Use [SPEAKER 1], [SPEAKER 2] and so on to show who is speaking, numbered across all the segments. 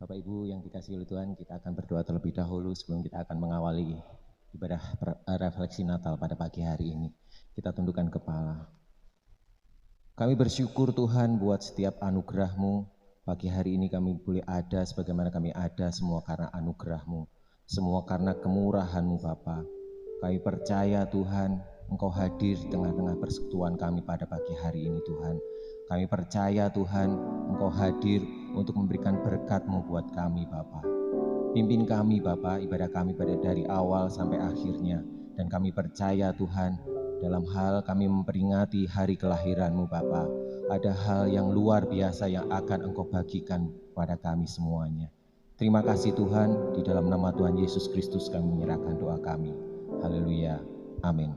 [SPEAKER 1] Bapak Ibu yang dikasihi oleh Tuhan, kita akan berdoa terlebih dahulu sebelum kita akan mengawali ibadah refleksi Natal pada pagi hari ini. Kita tundukkan kepala. Kami bersyukur Tuhan buat setiap anugerah-Mu. Pagi hari ini kami boleh ada sebagaimana kami ada, semua karena anugerah-Mu. Semua karena kemurahan-Mu Bapa. Kami percaya Tuhan, Engkau hadir di tengah-tengah persekutuan kami pada pagi hari ini Tuhan. Kami percaya Tuhan, Engkau hadir untuk memberikan berkat-Mu buat kami Bapa. Pimpin kami Bapa, ibadah kami pada dari awal sampai akhirnya. Dan kami percaya Tuhan, dalam hal kami memperingati hari kelahiran-Mu Bapa, ada hal yang luar biasa yang akan Engkau bagikan pada kami semuanya. Terima kasih Tuhan, di dalam nama Tuhan Yesus Kristus kami menyerahkan doa kami. Haleluya. Amin.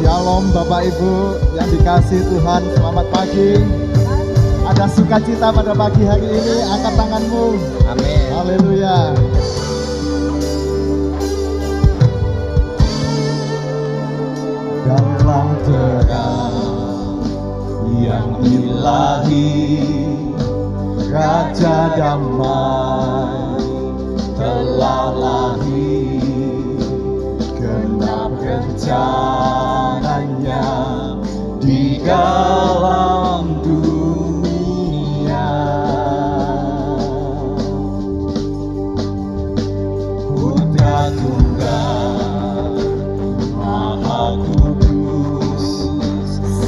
[SPEAKER 2] Shalom Bapak Ibu yang dikasihi Tuhan, selamat pagi. Ada sukacita pada pagi hari ini, angkat tanganmu.
[SPEAKER 1] Amin.
[SPEAKER 2] Haleluya.
[SPEAKER 3] Dalam terang yang ilahi, Raja damai telah lahir. Genap rencananya di dalam dunia. Putra Tunggal Maha Kudus,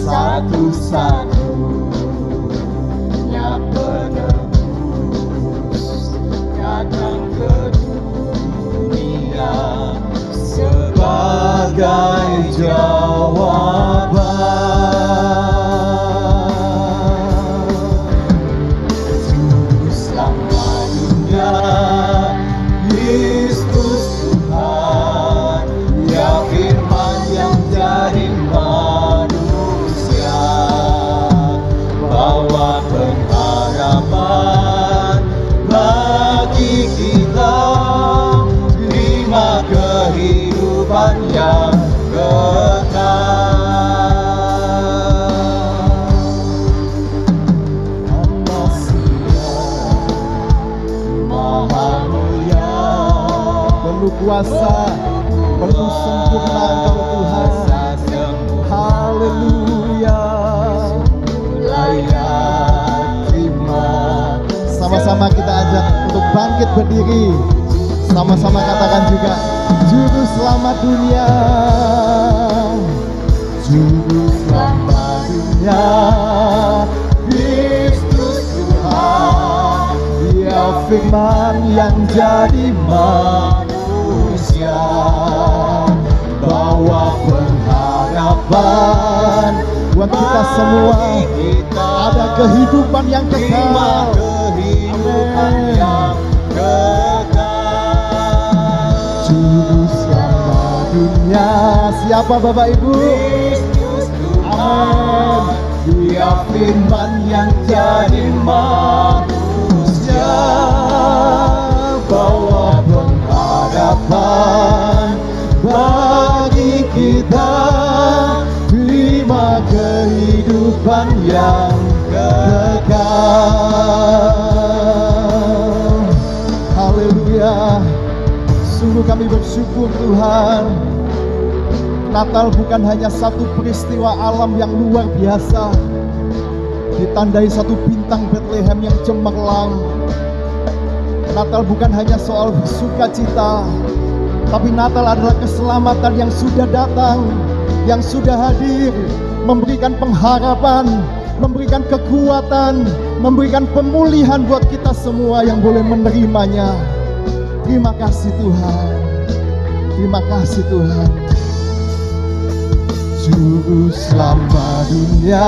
[SPEAKER 3] satu-satunya penebus, datang ke dunia sebagai jawaban. Juru selamat dunia, Kristus Tuhan, ya firman yang jadi manusia, bawa pengharapan bagi kita, terima kehidupan yang kekal. Maha mulia,
[SPEAKER 2] Penuh kuasa, penuh sempurna Engkau Tuhan. Haleluya.
[SPEAKER 3] layak terima.
[SPEAKER 2] Sama-sama kita ajak untuk bangkit berdiri. Sama-sama katakan juga, Juru Selamat dunia,
[SPEAKER 3] Juru selamat dunia, Kristus Tuhan,
[SPEAKER 2] Dia firman yang jadi
[SPEAKER 3] manusia, bawa pengharapan
[SPEAKER 2] buat kita semua.
[SPEAKER 3] kita,
[SPEAKER 2] Ada kehidupan yang
[SPEAKER 3] terima
[SPEAKER 2] kekal.
[SPEAKER 3] kehidupan
[SPEAKER 2] Amin.
[SPEAKER 3] yang kekal.
[SPEAKER 2] Juru Selamat dunia, siapa Bapak Ibu?
[SPEAKER 3] Kristus Tuhan,
[SPEAKER 2] Amin.
[SPEAKER 3] Dia firman yang jadi manusia, bawa pengharapan bagi kita, terima kehidupan yang kekal.
[SPEAKER 2] Haleluya. Sungguh kami bersyukur Tuhan. Natal bukan hanya satu peristiwa alam yang luar biasa, ditandai satu bintang Bethlehem yang cemerlang. Natal bukan hanya soal sukacita, tapi Natal adalah keselamatan yang sudah datang, yang sudah hadir, memberikan pengharapan, memberikan kekuatan, memberikan pemulihan buat kita semua yang boleh menerimanya. Terima kasih Tuhan. Terima kasih Tuhan. Juru selamat dunia,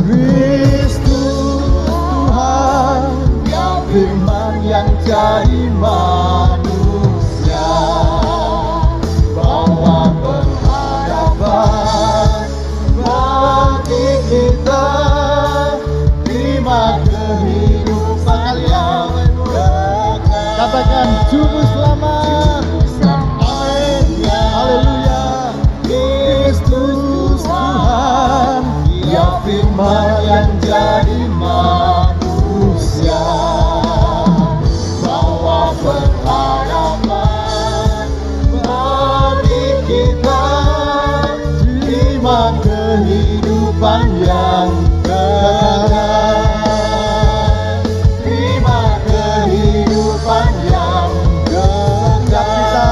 [SPEAKER 2] Kristus Tuhan, yang firman yang jadi manusia, bawa pengharapan bagi kita, terima kehidupan yang kekal. Katakan Juru Selamat. Amin. Haleluya. Kristus Tuhan, Dia firman yang jadi manusia, bawa pengharapan bagi kita, terima kehidupan yang kekal, terima kehidupan yang kekal. Kita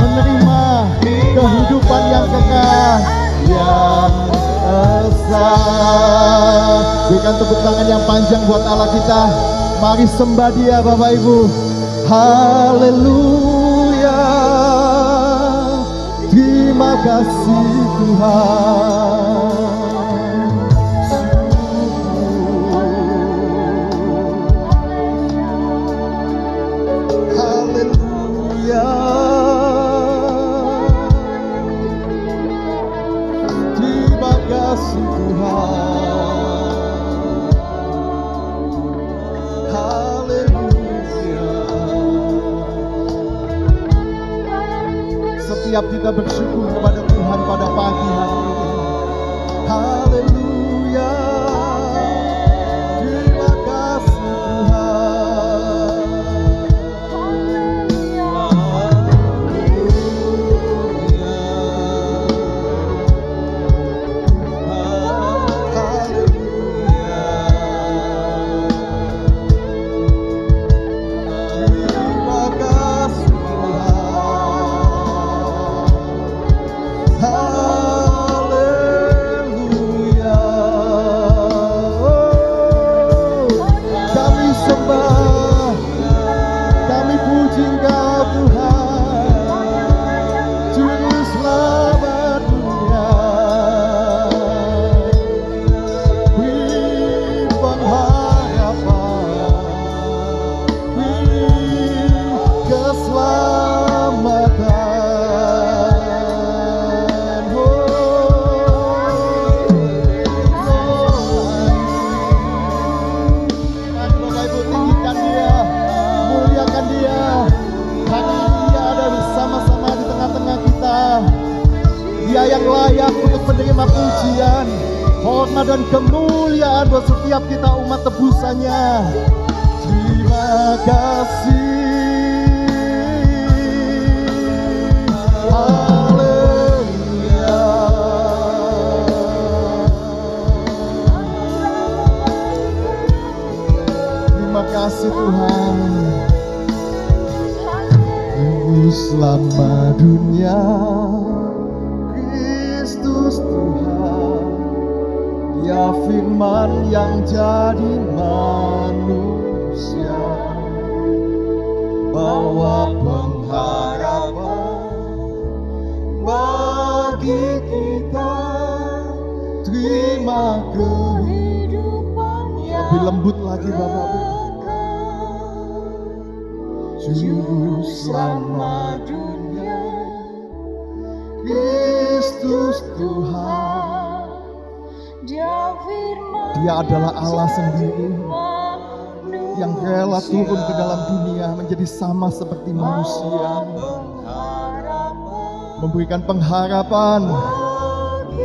[SPEAKER 2] menerima kehidupan yang kekal, yang esa. Berikan tepuk tangan yang panjang buat Allah kita. Mari sembah Dia Bapak Ibu. Haleluya. Terima kasih Tuhan. Haleluya. Terima kasih Tuhan. Haleluya. Setiap kita bersyukur kepada Tuhan pada pagi hari ini. Haleluya. Terima kasih Tuhan. Dia yang layak untuk menerima pujian, hormat dan kemuliaan buat setiap kita umat tebusannya. Terima kasih. Haleluya. Terima kasih Tuhan. Juru selamat dunia, Kristus Tuhan, Dia firman yang jadi manusia, bawa pengharapan bagi kita, terima kehidupan yang lebih lembut lagi Bapak. Juru selamat dunia, Kristus Tuhan, Dia adalah Allah sendiri yang rela turun ke dalam dunia menjadi sama seperti manusia, memberikan pengharapan,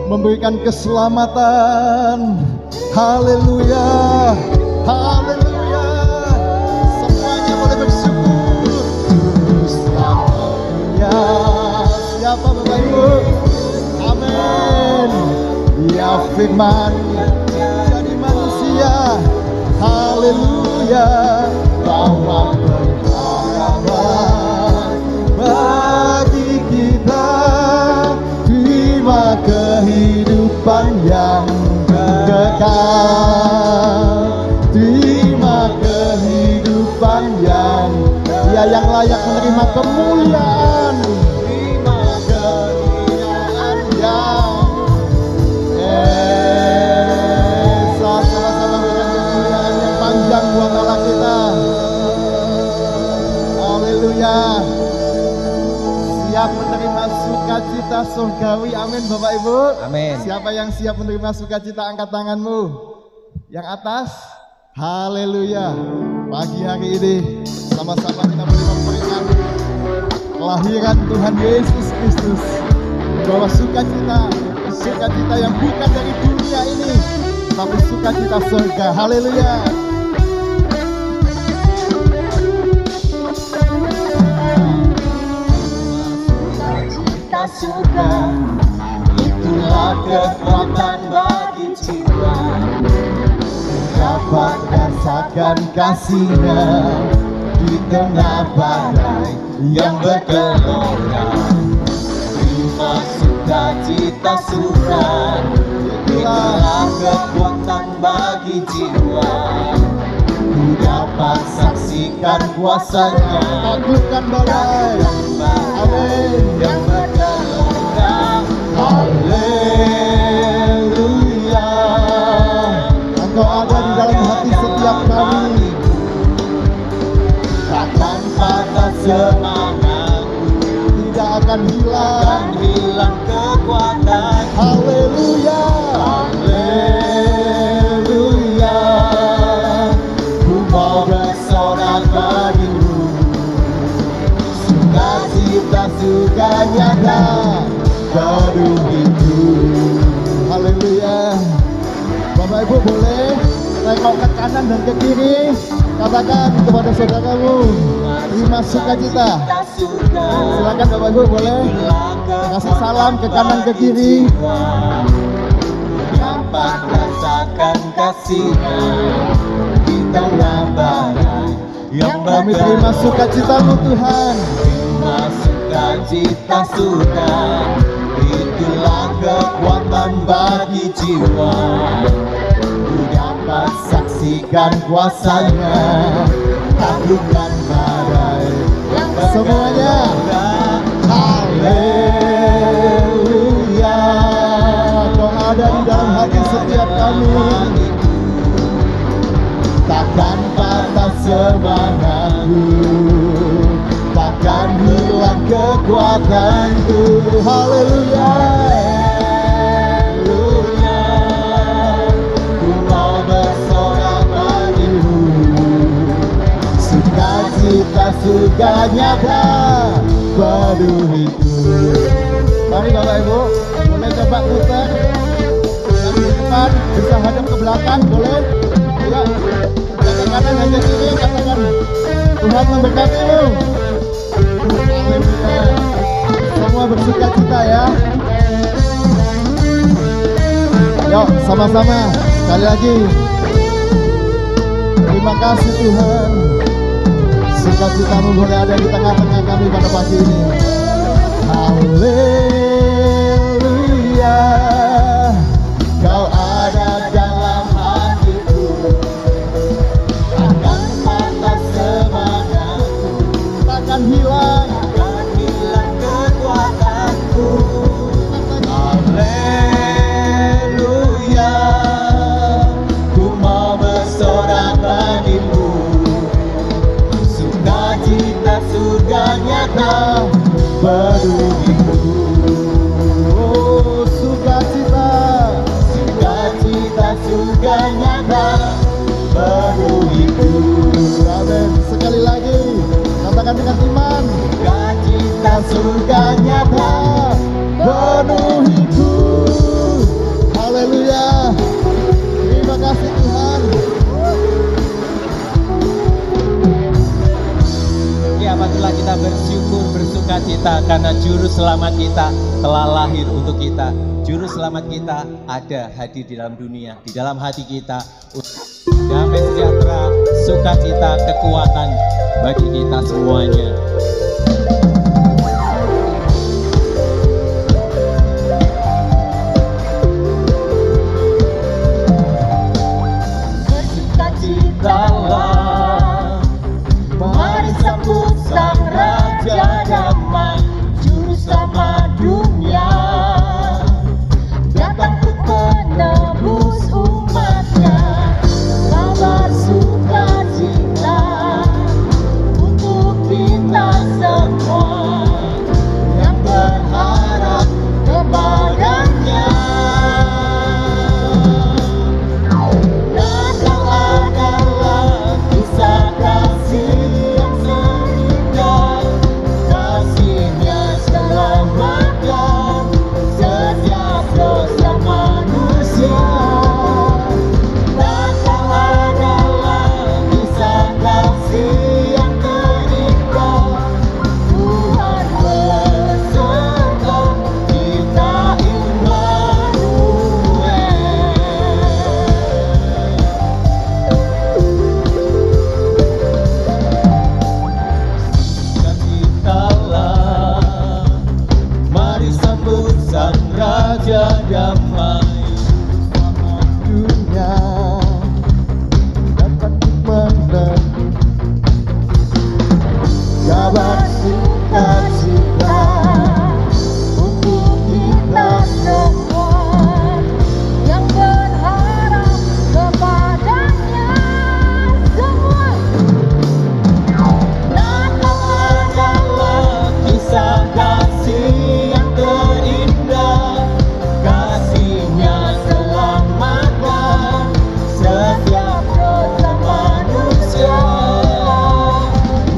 [SPEAKER 2] memberikan keselamatan. Haleluya, haleluya. Semuanya boleh bersyukur. Juru selamat firman jadi manusia. Haleluya. Bawa pengharapan bagi kita, terima kehidupan yang kekal, terima kehidupan yang Dia yang layak menerima kemuliaan, terima kemuliaan yang sama-sama berikan kemuliaan yang panjang buat Allah kita. Haleluya. Siap menerima sukacita surgawi. Amin Bapak Ibu.
[SPEAKER 1] Amin.
[SPEAKER 2] Siapa yang siap menerima sukacita, angkat tanganmu. Yang atas. Haleluya. Pagi hari ini sama-sama kita boleh memberikan kelahiran Tuhan Yesus Kristus, membawa sukacita yang bukan dari dunia ini, tapi sukacita surga. Haleluya.
[SPEAKER 3] Sukacita surga, itulah kekuatan bagi jiwa. Dapat rasakan kasih-Nya di tengah badai yang bergelora. Terima sukacita surga, itulah kekuatan bagi jiwa. Ku dapat saksikan kuasa-Nya,
[SPEAKER 2] Taklukkan badai.
[SPEAKER 3] amin, yang bergelora. Haleluya.
[SPEAKER 2] Engkau ada di dalam hati setiap kami.
[SPEAKER 3] Takkan patah semangatku,
[SPEAKER 2] Tidak akan hilang.
[SPEAKER 3] hilang kekuatan.
[SPEAKER 2] Haleluya.
[SPEAKER 3] Haleluya. Ku mau bersorak bagimu, sukacita suka nyata baru itu.
[SPEAKER 2] Haleluya. Bapak Ibu boleh tengok ke kanan dan ke kiri, katakan kepada saudaramu, terima sukacita. Silakan Bapak Ibu boleh kasih salam ke kanan ke kiri.
[SPEAKER 3] Dapat rasakan kasih-Nya di tengah badai yang
[SPEAKER 2] Kami terima sukacitamu Tuhan.
[SPEAKER 3] terima sukacita surga, itulah kekuatan bagi jiwa. Ku dapat saksikan kuasa-Nya, taklukkan badai yang
[SPEAKER 2] Semuanya.
[SPEAKER 3] Haleluya.
[SPEAKER 2] Kau ada di dalam hati setiap kami.
[SPEAKER 3] Takkan patah semangatku, takkan hilang kekuatanku.
[SPEAKER 2] Haleluya.
[SPEAKER 3] Haleluya. Ku mau bersorak bagimu, sukacita surga nyata penuhiku.
[SPEAKER 2] Mari Bapak Ibu, boleh coba putar yang di depan, bisa hadap ke belakang, boleh? Ya, ke kanan hanya kiri, katakan Tuhan memberkatimu. Haleluya. Semua bersuka cita ya. Yuk, sama-sama sekali lagi. Terima kasih Tuhan. Sukacitamu boleh ada di tengah-tengah kami pada pagi ini. Haleluya.
[SPEAKER 3] Kau ada dalam hatiku, takkan patah semangatku,
[SPEAKER 2] Takkan hilang.
[SPEAKER 3] takkan hilang kekuatanku. Haleluya. Ku mau bersorak bagimu, sukacita surga nyata penuhiku.
[SPEAKER 2] Oh, sukacita.
[SPEAKER 3] Sukacita surga nyata penuhiku.
[SPEAKER 2] Amin. Sekali lagi, katakan dengan iman.
[SPEAKER 3] Sukacita surga nyata
[SPEAKER 2] Penuhiku. Haleluya. Terima kasih Tuhan.
[SPEAKER 1] Ya, patutlah kita bersyukur bersukacita karena Juru Selamat kita telah lahir untuk kita. Juru Selamat kita ada hadir di dalam dunia, di dalam hati kita. Damai sejahtera, sukacita, kekuatan bagi kita semuanya.
[SPEAKER 3] Bersukacitalah, mari sambut Sang Raja Damai, Juru Selamat dunia, datang untuk menebus umatnya. Kabar sukacita untuk kita semua yang berharap kepadanya. Natal adalah kisah kasih yang seindah, kasihnya selamatkan setiap dosa manusia. Natal adalah kisah kasih yang terindah, Tuhan beserta kita, Immanuel. Sukacitalah, mari sambut Sang Raja Damai,
[SPEAKER 2] Selamat dunia dapat menebus
[SPEAKER 3] kabar sukacita untuk kita semua yang berharap kepadanya semua. Natal adalah kisah kasih yang terindah, kasihnya selamatkan setiap dosa manusia.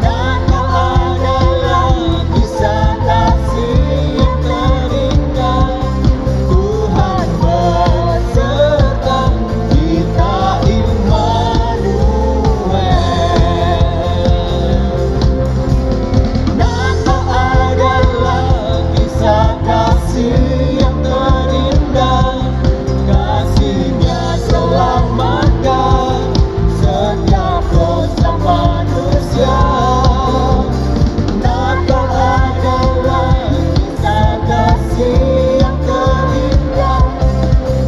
[SPEAKER 3] Natal adalah kisah kasih yang terindah, Tuhan beserta kita, Immanuel. Natal adalah kisah kasih yang terindah, kasihnya selamatkan setiap dosa manusia. Natal adalah kisah kasih yang terindah,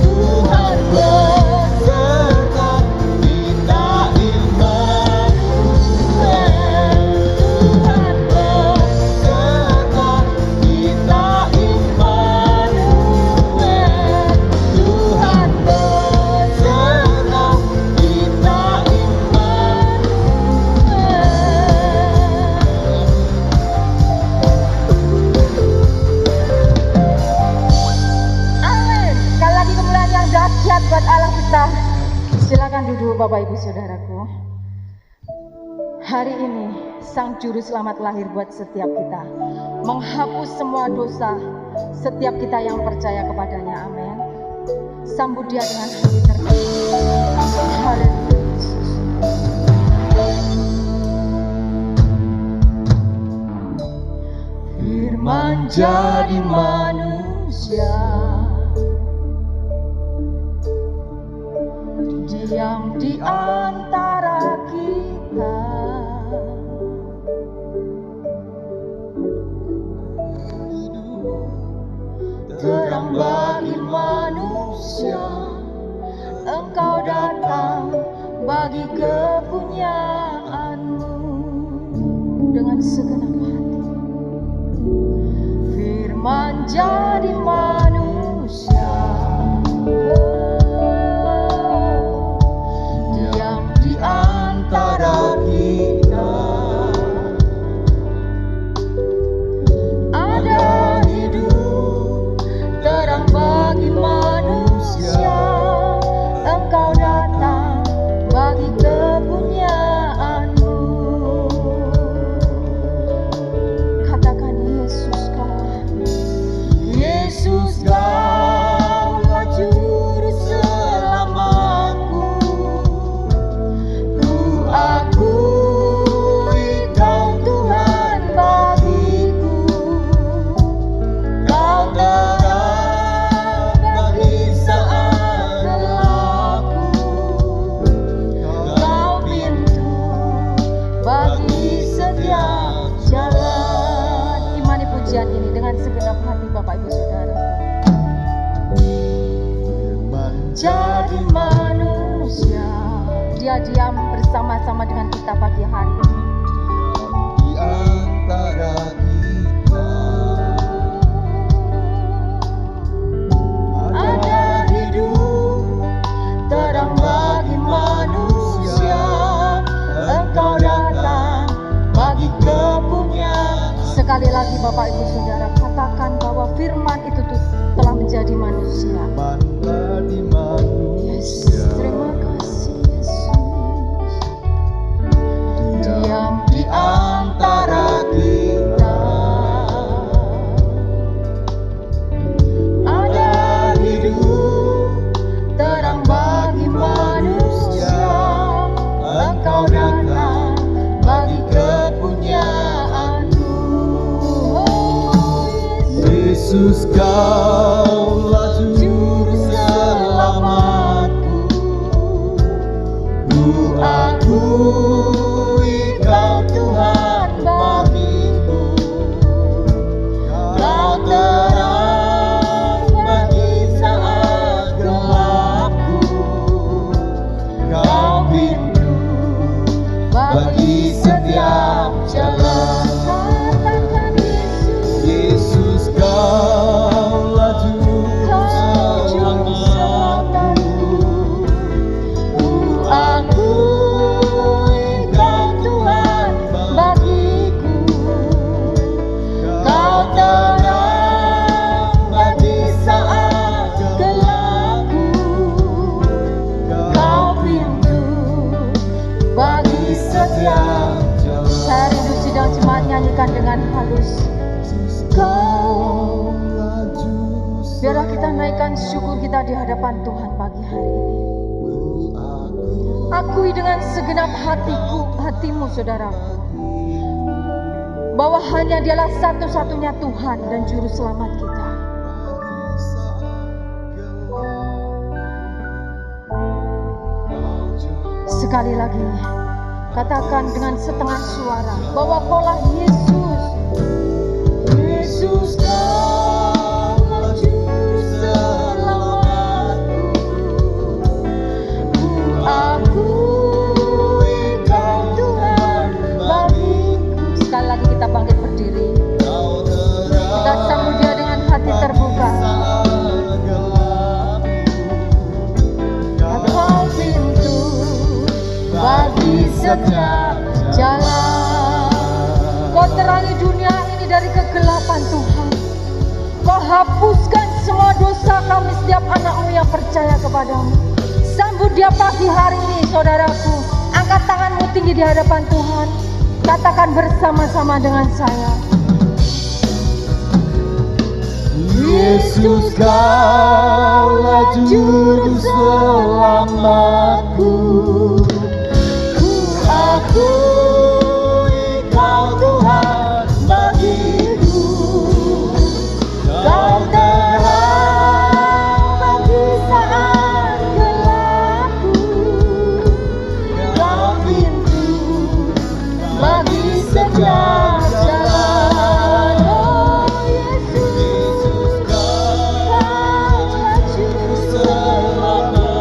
[SPEAKER 3] Tuhan beserta kita, Immanuel. Tuhan beserta kita, Immanuel. Tuhan beserta kita,
[SPEAKER 4] Amin. Sekali lagi kemuliaan yang dahsyat buat Allah kita. Silakan duduk Bapak Ibu Saudaraku. Hari ini Sang Juru Selamat lahir buat setiap kita, menghapus semua dosa setiap kita yang percaya kepadanya. Amin. Sambut Dia dengan hati terbuka. Haleluya. Firman jadi manusia, diam di antara kita. Terang bagi manusia, Engkau datang bagi kepunyaanmu dengan segenap hati. Firman jadi manusia, diam di antara kita. Ada hidup terang bagi manusia, Engkau datang bagi kepunyaanmu. Katakan Yesus kau, Yesus pujian ini dengan segenap hati Bapak Ibu Saudara. Jadi manusia, Dia diam bersama-sama dengan kita pagi hari ini.
[SPEAKER 2] Di antara kita
[SPEAKER 3] Ada hidup terang bagi manusia, Engkau datang bagi kepunyaan.
[SPEAKER 4] Sekali lagi Bapak Ibu Saudara, katakan bahwa firman itu telah menjadi manusia.
[SPEAKER 2] menjadi
[SPEAKER 4] Yes,
[SPEAKER 2] manusia.
[SPEAKER 4] terima kasih Yesus. Diam
[SPEAKER 3] Di antara kita ada hidup terang bagi manusia, Engkau datang bagi kepunyaan-Mu.
[SPEAKER 2] Yesus, Kaulah juru selamatku.
[SPEAKER 3] Ku akui Kau Tuhan bagiku, Kau terang bagi saat gelapku, Kau pintu bagi setiap jalan. Katakan
[SPEAKER 2] Yesus, Kaulah juru selamatku.
[SPEAKER 3] Ku akui Kau Tuhan bagiku, Kau terang bagi saat gelapku, Kau pintu bagi setiap jalan.
[SPEAKER 4] Saya rindu sidang jemaat nyanyikan dengan halus.
[SPEAKER 2] Kaulah juru
[SPEAKER 4] Biarlah kita naikkan syukur kita di hadapan Tuhan pagi hari ini. Akui dengan segenap hatimu saudaraku, bahwa hanya Dialah satu-satunya Tuhan dan Juru Selamat kita. Sekali lagi, katakan dengan setengah suara bahwa Kaulah Yesus.
[SPEAKER 3] Yesus, Kaulah juru selamatku. Ku akui Kau Tuhan bagiku.
[SPEAKER 4] Sekali lagi kita bangkit berdiri.
[SPEAKER 2] Kau terang
[SPEAKER 4] Kita sambut Dia dengan hati terbuka.
[SPEAKER 3] Kau pintu bagi setiap
[SPEAKER 4] Jalan. Kau terangi dunia ini dari kegelapan Tuhan. Kau hapuskan semua dosa kami setiap anak-Mu yang percaya kepadamu. Sambut Dia pagi hari ini saudaraku. Angkat tanganmu tinggi di hadapan Tuhan. Katakan bersama-sama dengan saya.
[SPEAKER 2] Yesus, Kaulah juru selamatku.
[SPEAKER 3] Ku akui Kau Tuhan bagiku, Kau terang bagi saat gelapku, Kau pintu bagi setiap jalan. Oh Yesus, Kaulah juru selamatku.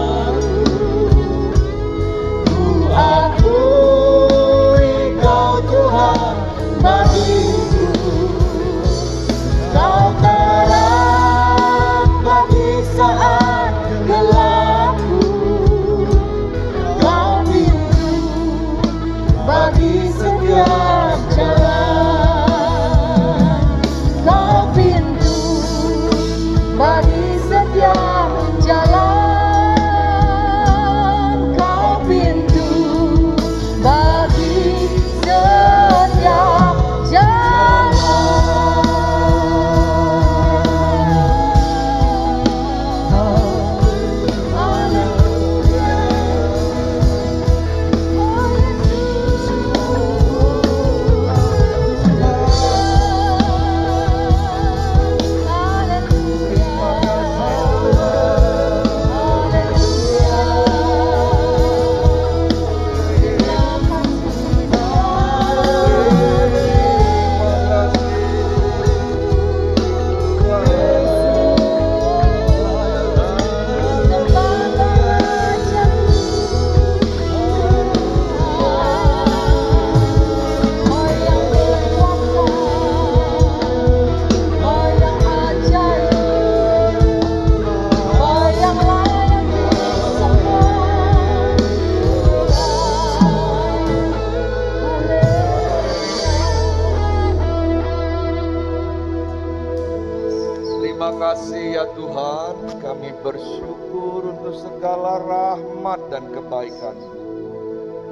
[SPEAKER 5] Terima kasih ya Tuhan, kami bersyukur untuk segala rahmat dan kebaikan.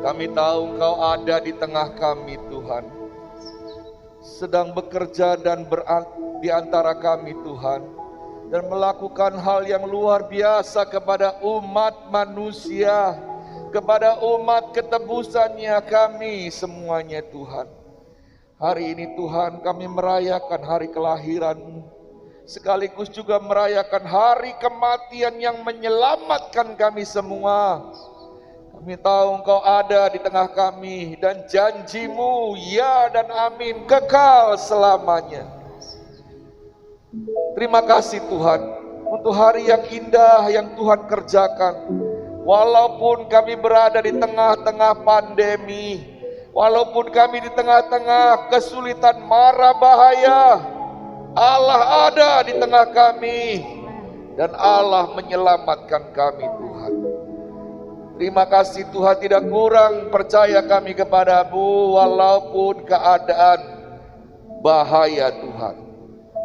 [SPEAKER 5] Kami tahu Engkau ada di tengah kami Tuhan, sedang bekerja dan di antara kami Tuhan, dan melakukan hal yang luar biasa kepada umat manusia, kepada umat ketebusannya kami semuanya Tuhan. Hari ini Tuhan kami merayakan hari kelahiran-Mu, sekaligus juga merayakan hari kematian yang menyelamatkan kami semua. Kami tahu Engkau ada di tengah kami, dan janji-Mu ya dan amin kekal selamanya. Terima kasih Tuhan untuk hari yang indah yang Tuhan kerjakan. Walaupun kami berada di tengah-tengah pandemi, walaupun kami di tengah-tengah kesulitan mara bahaya, Allah ada di tengah kami, dan Allah menyelamatkan kami Tuhan. Terima kasih Tuhan, tidak kurang percaya kami kepadamu walaupun keadaan bahaya Tuhan.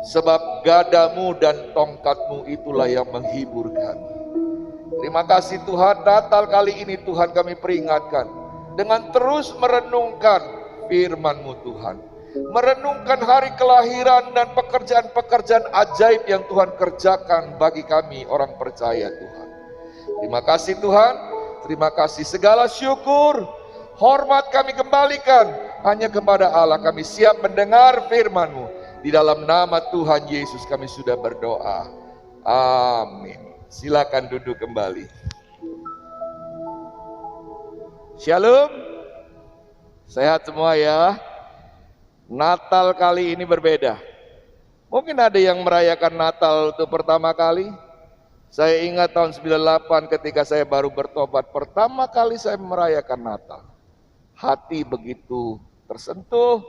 [SPEAKER 5] Sebab gadamu dan tongkatmu itulah yang menghibur kami. Terima kasih Tuhan, Natal kali ini Tuhan kami peringatkan dengan terus merenungkan firman-Mu Tuhan. Merenungkan hari kelahiran dan pekerjaan-pekerjaan ajaib yang Tuhan kerjakan bagi kami orang percaya Tuhan. Terima kasih Tuhan, terima kasih, segala syukur, hormat kami kembalikan hanya kepada Allah. Kami siap mendengar firman-Mu. Di dalam nama Tuhan Yesus kami sudah berdoa. Amin. Silakan duduk kembali. Shalom. Sehat semua ya. Natal kali ini berbeda. Mungkin ada yang merayakan Natal untuk pertama kali. Saya ingat tahun 98 ketika saya baru bertobat, pertama kali saya merayakan Natal. Hati begitu tersentuh,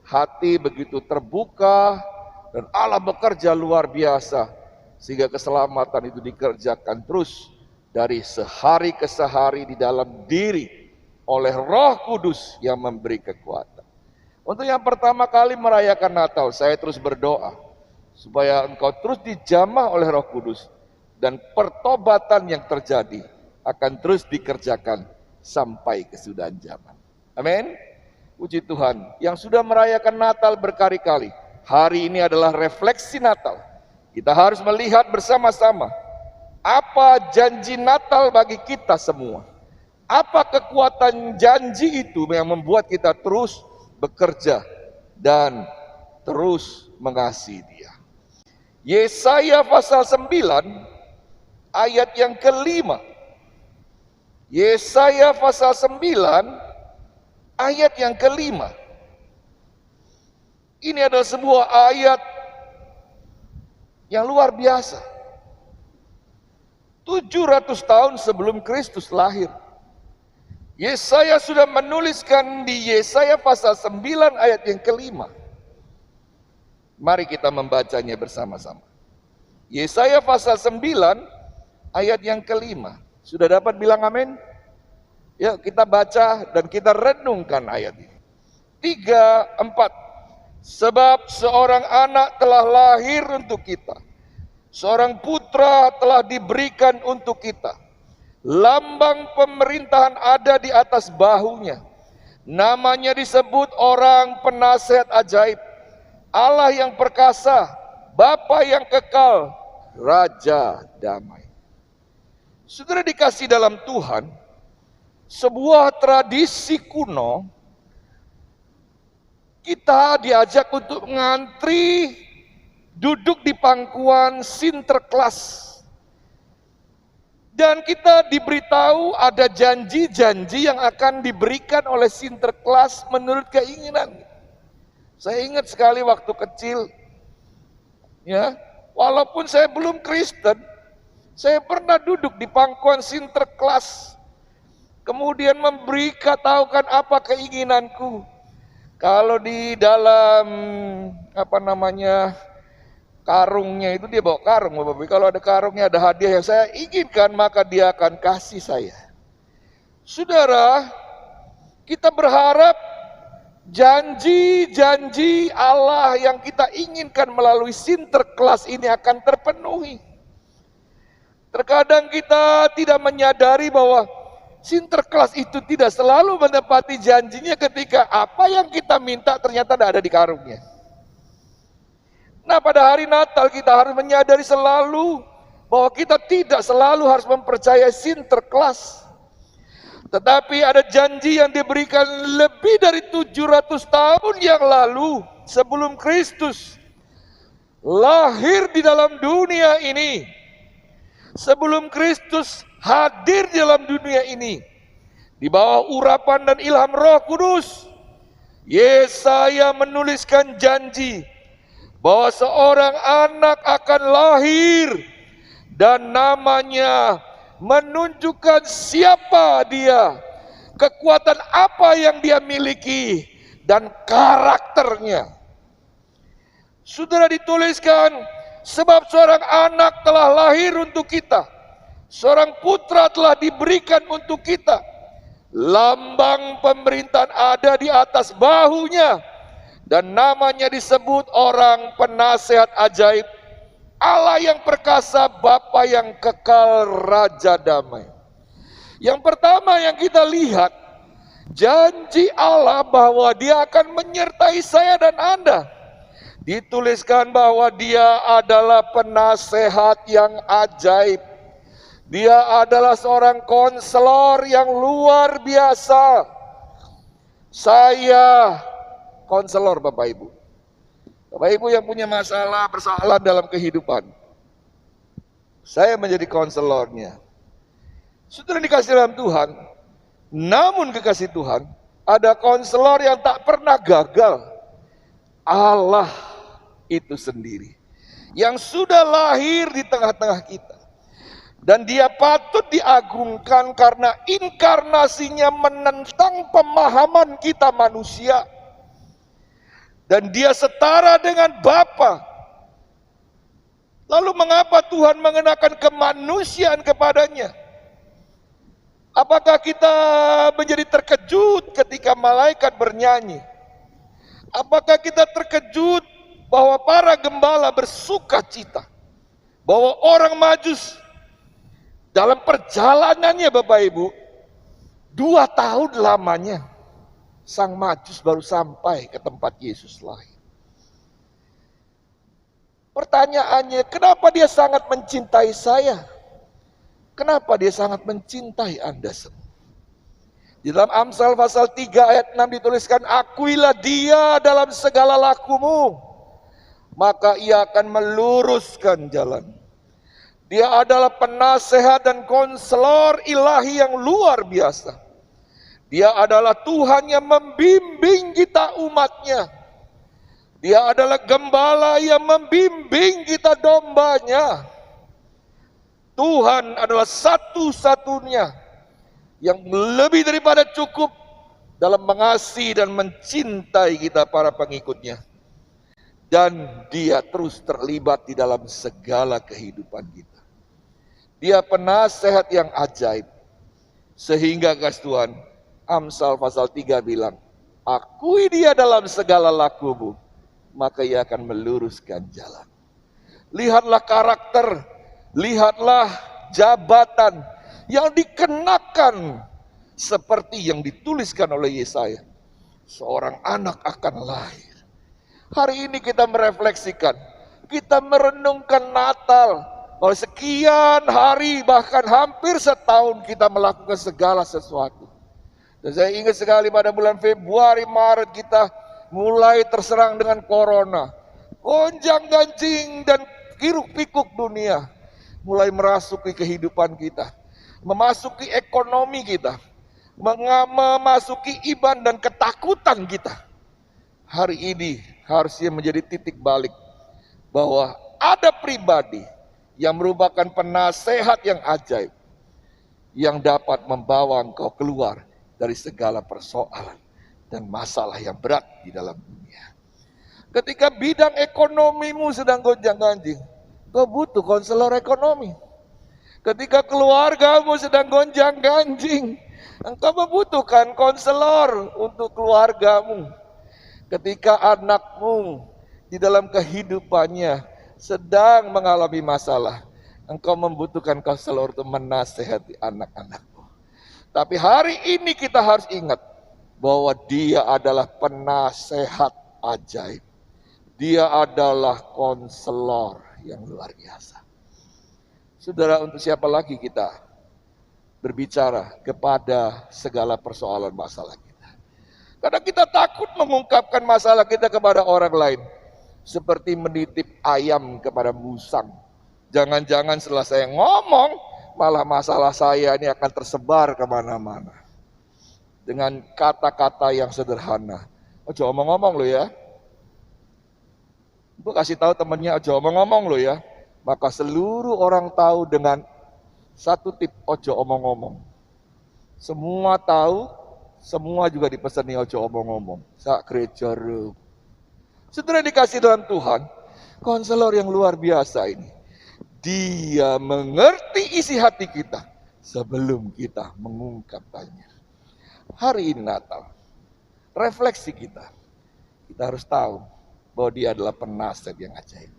[SPEAKER 5] hati begitu terbuka, dan Allah bekerja luar biasa. Sehingga keselamatan itu dikerjakan terus dari sehari ke sehari di dalam diri oleh Roh Kudus yang memberi kekuatan. Untuk yang pertama kali merayakan Natal, saya terus berdoa supaya engkau terus dijamah oleh Roh Kudus, dan pertobatan yang terjadi akan terus dikerjakan sampai kesudahan zaman. Amin. Puji Tuhan, yang sudah merayakan Natal berkali-kali, hari ini adalah refleksi Natal. Kita harus melihat bersama-sama apa janji Natal bagi kita semua. Apa kekuatan janji itu yang membuat kita terus bekerja dan terus mengasihi Dia. Yesaya pasal 9 ayat yang kelima. Yesaya pasal 9 ayat yang kelima. Ini adalah sebuah ayat yang luar biasa. 700 tahun sebelum Kristus lahir, Yesaya sudah menuliskan di Yesaya pasal 9 ayat yang kelima. Mari kita membacanya bersama-sama. Yesaya pasal 9 ayat yang kelima. Sudah dapat bilang amin? Ya, kita baca dan kita renungkan ayat ini. 3, 4. Sebab seorang anak telah lahir untuk kita, seorang putra telah diberikan untuk kita. Lambang pemerintahan ada di atas bahunya. Namanya disebut orang penasihat ajaib, Allah yang perkasa, Bapa yang kekal, Raja damai. Saudara dikasih dalam Tuhan, sebuah tradisi kuno, kita diajak untuk ngantri duduk di pangkuan Sinterklas. Dan kita diberitahu ada janji-janji yang akan diberikan oleh Sinterklas menurut keinginan. Saya ingat sekali waktu kecil, ya, walaupun saya belum Kristen, saya pernah duduk di pangkuan Sinterklas. Kemudian memberitahukan apa keinginanku. Kalau di dalam karungnya itu, dia bawa karung, Bapak. Kalau ada karungnya ada hadiah yang saya inginkan, maka dia akan kasih saya. Saudara, kita berharap Janji-janji Allah yang kita inginkan melalui Sinterklas ini akan terpenuhi. Terkadang kita tidak menyadari bahwa Sinterklas itu tidak selalu menepati janjinya ketika apa yang kita minta ternyata tidak ada di karungnya. Nah, pada hari Natal kita harus menyadari selalu bahwa kita tidak selalu harus mempercayai Sinterklas. Tetapi ada janji yang diberikan lebih dari 700 tahun yang lalu sebelum Kristus lahir di dalam dunia ini. Sebelum Kristus hadir di dalam dunia ini, di bawah urapan dan ilham Roh Kudus, Yesaya menuliskan janji bahwa seorang anak akan lahir dan namanya menunjukkan siapa dia, kekuatan apa yang dia miliki, dan karakternya. Sudah dituliskan, sebab seorang anak telah lahir untuk kita, seorang putra telah diberikan untuk kita, lambang pemerintahan ada di atas bahunya, dan namanya disebut orang penasehat ajaib, Allah yang perkasa, Bapa yang kekal, Raja damai. Yang pertama yang kita lihat, janji Allah bahwa Dia akan menyertai saya dan Anda. Dituliskan bahwa Dia adalah penasehat yang ajaib. Dia adalah seorang konselor yang luar biasa. Saya konselor, Bapak Ibu. Bapak Ibu yang punya masalah, persoalan dalam kehidupan, saya menjadi konselornya. Sudah dikasih dalam Tuhan, namun kekasih Tuhan, ada konselor yang tak pernah gagal. Allah itu sendiri, yang sudah lahir di tengah-tengah kita. Dan Dia patut diagungkan karena inkarnasinya menentang pemahaman kita manusia. Dan Dia setara dengan Bapa. Lalu mengapa Tuhan mengenakan kemanusiaan kepadanya? Apakah kita menjadi terkejut ketika malaikat bernyanyi? Apakah kita terkejut bahwa para gembala bersuka cita? Bahwa orang Majus dalam perjalanannya, Bapak Ibu, 2 tahun lamanya Sang Majus baru sampai ke tempat Yesus lahir. Pertanyaannya, kenapa Dia sangat mencintai saya? Kenapa Dia sangat mencintai Anda semua? Di dalam Amsal pasal 3 ayat 6 dituliskan, akuilah Dia dalam segala lakumu, maka Ia akan meluruskan jalan. Dia adalah penasehat dan konselor ilahi yang luar biasa. Dia adalah Tuhan yang membimbing kita umatnya. Dia adalah gembala yang membimbing kita dombanya. Tuhan adalah satu-satunya yang lebih daripada cukup dalam mengasihi dan mencintai kita para pengikutnya. Dan Dia terus terlibat di dalam segala kehidupan kita. Dia penasehat yang ajaib. Sehingga kasih Tuhan, Amsal pasal 3 bilang, akui Dia dalam segala lakumu, maka Ia akan meluruskan jalan. Lihatlah karakter, lihatlah jabatan yang dikenakan seperti yang dituliskan oleh Yesaya. Seorang anak akan lahir. Hari ini kita merefleksikan, kita merenungkan Natal. Oleh sekian hari, bahkan hampir setahun kita melakukan segala sesuatu. Dan saya ingat sekali pada bulan Februari, Maret kita mulai terserang dengan corona. Gonjang ganjing dan hiruk pikuk dunia mulai merasuki kehidupan kita. Memasuki ekonomi kita. Memasuki iman dan ketakutan kita. Hari ini harusnya menjadi titik balik. Bahwa ada pribadi yang merupakan penasehat yang ajaib. Yang dapat membawa engkau keluar dari segala persoalan dan masalah yang berat di dalam dunia. Ketika bidang ekonomimu sedang gonjang-ganjing, kau butuh konselor ekonomi. Ketika keluargamu sedang gonjang-ganjing, engkau membutuhkan konselor untuk keluargamu. Ketika anakmu di dalam kehidupannya sedang mengalami masalah, engkau membutuhkan konselor untuk menasehati anak-anakmu. Tapi hari ini kita harus ingat bahwa dia adalah penasehat ajaib. Dia adalah konselor yang luar biasa. Saudara, untuk siapa lagi kita berbicara kepada segala persoalan masalah kita? Karena kita takut mengungkapkan masalah kita kepada orang lain. Seperti menitip ayam kepada musang. Jangan-jangan setelah saya ngomong, malah masalah saya ini akan tersebar kemana-mana. Dengan kata-kata yang sederhana. Ojo omong-omong lo ya. Ibu kasih tahu temannya, ojo omong-omong lo ya. Maka seluruh orang tahu dengan satu tip, ojo omong-omong. Semua tahu. Semua juga dipesani ojo omong-omong. Sak gereja rum. Saudara dikasih dalam Tuhan, konselor yang luar biasa ini. Dia mengerti isi hati kita sebelum kita mengungkapkannya. Hari ini Natal, refleksi kita. Kita harus tahu bahwa dia adalah penasihat yang ajaib.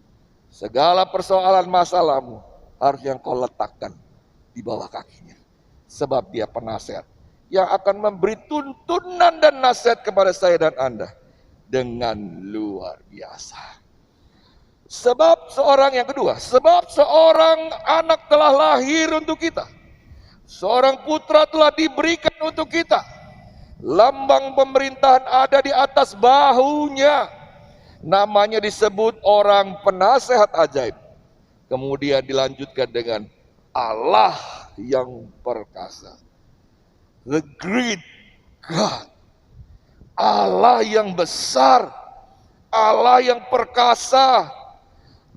[SPEAKER 5] Segala persoalan masalahmu harus yang kau letakkan di bawah kakinya. Sebab dia penasihat yang akan memberi tuntunan dan nasihat kepada saya dan Anda dengan luar biasa. Sebab seorang yang kedua, sebab seorang anak telah lahir untuk kita. Seorang putra telah diberikan untuk kita. Lambang pemerintahan ada di atas bahunya. Namanya disebut orang penasehat ajaib. Kemudian dilanjutkan dengan Allah yang perkasa. The great God. Allah yang besar. Allah yang perkasa.